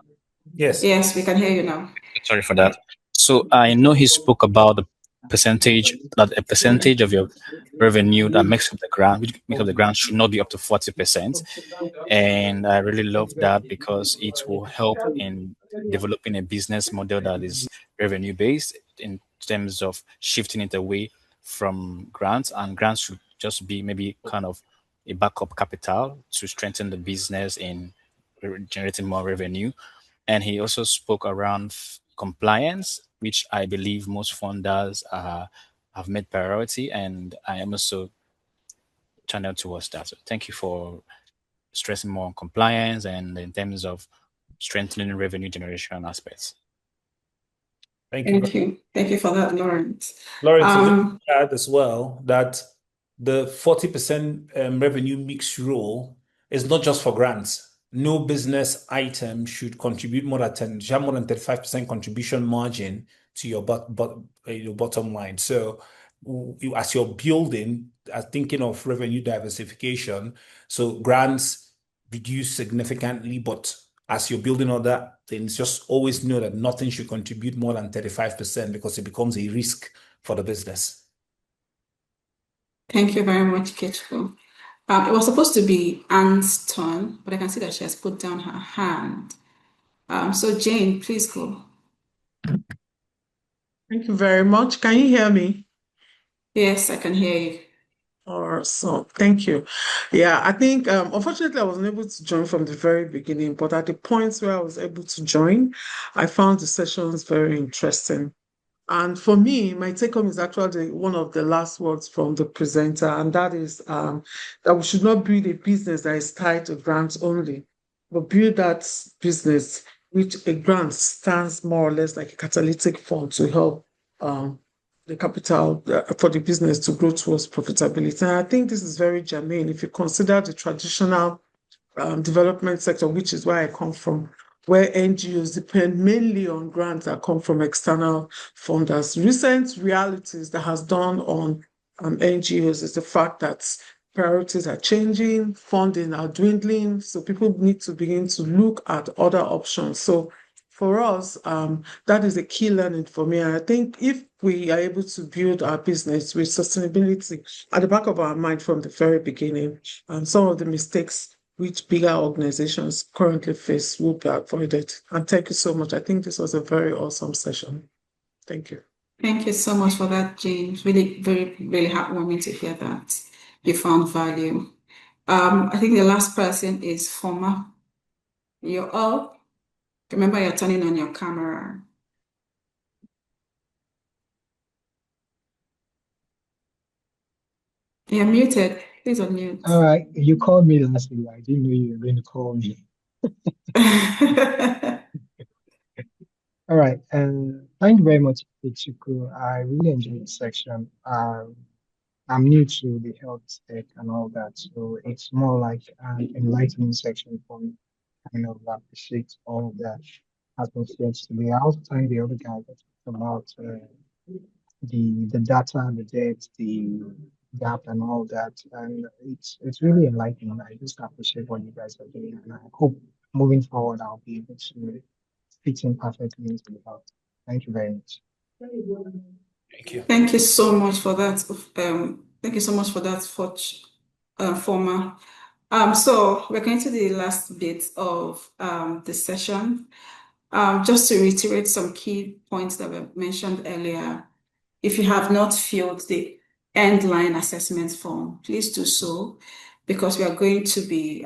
Yes. Yes, we can hear you now. Sorry for that. So I know he spoke about the percentage, that a percentage of your revenue that makes up the grant, which makes up the grant, should not be up to 40%. And I really love that because it will help in developing a business model that is revenue based in terms of shifting it away from grants, and grants should just be maybe kind of a backup capital to strengthen the business in generating more revenue. And he also spoke around compliance, which I believe most funders have made priority, and I am also channeled towards that. So thank you for stressing more on compliance and in terms of strengthening revenue generation aspects. Thank you. Thank you for that, Lawrence. Lawrence, just add as well that the 40% revenue mix rule is not just for grants. No business item should contribute more than 35% contribution margin to your bottom line. So as you're building, thinking of revenue diversification, so grants reduce significantly, but as you're building other things, just always know that nothing should contribute more than 35% because it becomes a risk for the business. Thank you very much, Ketchko. It was supposed to be Anne's turn, but I can see that she has put down her hand. So Jane, please go. Thank you very much. Can you hear me? Yes, I can hear you. Awesome. Thank you. Yeah, I think unfortunately I wasn't able to join from the very beginning, but at the points where I was able to join, I found the sessions very interesting. And for me, my take home is actually one of the last words from the presenter, and that is that we should not build a business that is tied to grants only, but build that business which a grant stands more or less like a catalytic fund to help the capital for the business to grow towards profitability. And I think this is very germane if you consider the traditional development sector, which is where I come from, where NGOs depend mainly on grants that come from external funders. Recent realities that has done on NGOs is the fact that priorities are changing, funding are dwindling, so people need to begin to look at other options. So for us, that is a key learning for me. And I think if we are able to build our business with sustainability at the back of our mind from the very beginning, some of the mistakes which bigger organizations currently face will be avoided. And thank you so much. I think this was a very awesome session. Thank you. Thank you so much for that, Jane. Really, really heartwarming to hear that you found value. I think the last person is Foma. You're up. Remember, you're turning on your camera. You're muted. Please unmute. All right. You called me last week. I didn't know you were going to call me. All right. Thank you very much, Ichiku. I really enjoyed the section. I'm new to the health tech and all that, so it's more like an enlightening section for me. I kind of appreciate all of that has been shared today. I also thank the other guy that talked about the data, the debt, the gap, and all that, and it's really enlightening. I just appreciate what you guys are doing, and I hope moving forward I'll be able to fit in perfectly into the health. Thank you very much. Thank you. Thank you so much for that. Thank you so much for that, Foma. So we're going to the last bit of the session. Just to reiterate some key points that were mentioned earlier. If you have not filled the end line assessment form, please do so, because we are going to be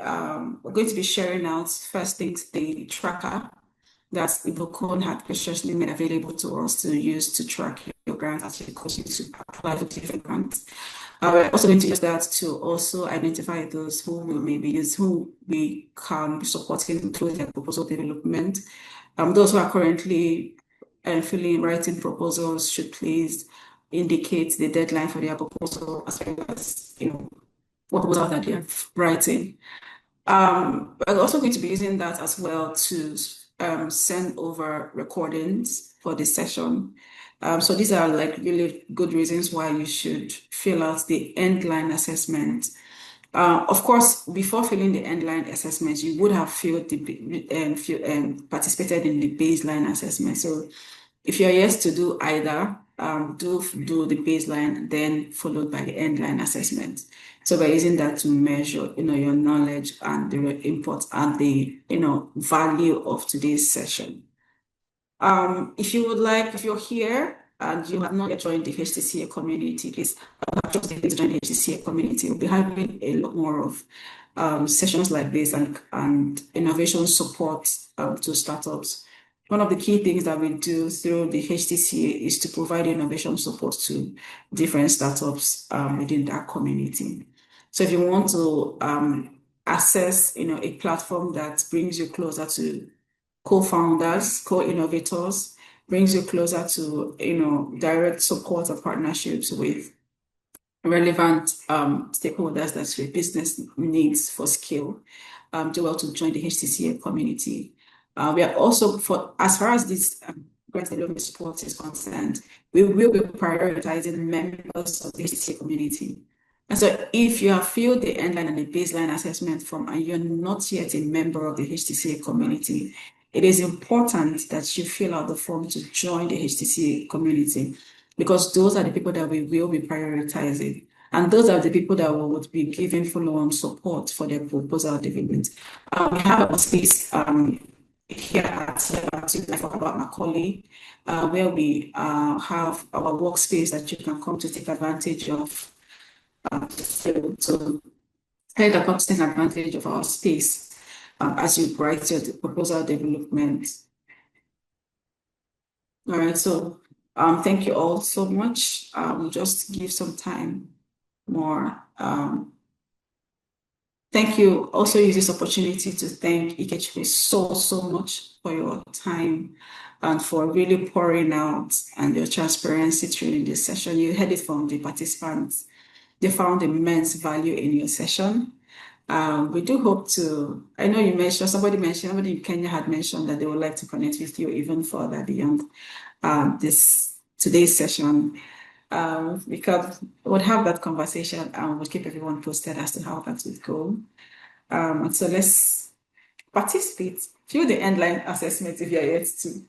sharing out first things the tracker that Ivocon had graciously made available to us to use to track your grant as you continue to apply for different grants. We're also going to use that to also identify those who will maybe use, who we can be supporting through their proposal development. Those who are currently writing proposals should please indicate the deadline for their proposal as well as, what proposal that they're writing. We're also going to be using that as well to send over recordings for this session. So these are like really good reasons why you should fill out the end line assessment. Of course, before filling the end line assessment, you would have filled participated in the baseline assessment. So if you're yet to do either, do the baseline, then followed by the end line assessment. So we're using that to measure, your knowledge and the input and the, value of today's session. If you're here and you have not yet joined the HTCA community, please just to join the HTCA community. We'll be having a lot more of sessions like this and innovation support to startups. One of the key things that we do through the HTCA is to provide innovation support to different startups within that community. So if you want to access, a platform that brings you closer to co-founders, co-innovators, brings you closer to, direct support or partnerships with relevant stakeholders that your business needs for scale, do well to join the HTCA community. We are also, as far as this grant development support is concerned, we will be prioritizing members of the HTCA community. And so if you have filled the end line and the baseline assessment form and you're not yet a member of the HTCA community, it is important that you fill out the form to join the HTCA community, because those are the people that we will be prioritizing. And those are the people that we would be giving follow-on support for their proposal development. We have a space here at I talk about Macaulay, where we have our workspace that you can come to take advantage of. So take advantage of our space as you write your proposal development. All right, so thank you all so much. We'll just give some time more. Thank you. Also use this opportunity to thank Ikechukwu so much for your time and for really pouring out and your transparency during this session. You heard it from the participants. They found immense value in your session. We do hope to, I know you mentioned, somebody in Kenya had mentioned that they would like to connect with you even further beyond today's session. We would have that conversation and we'll keep everyone posted as to how that would go. So let's participate, fill the end line assessment if you're yet to.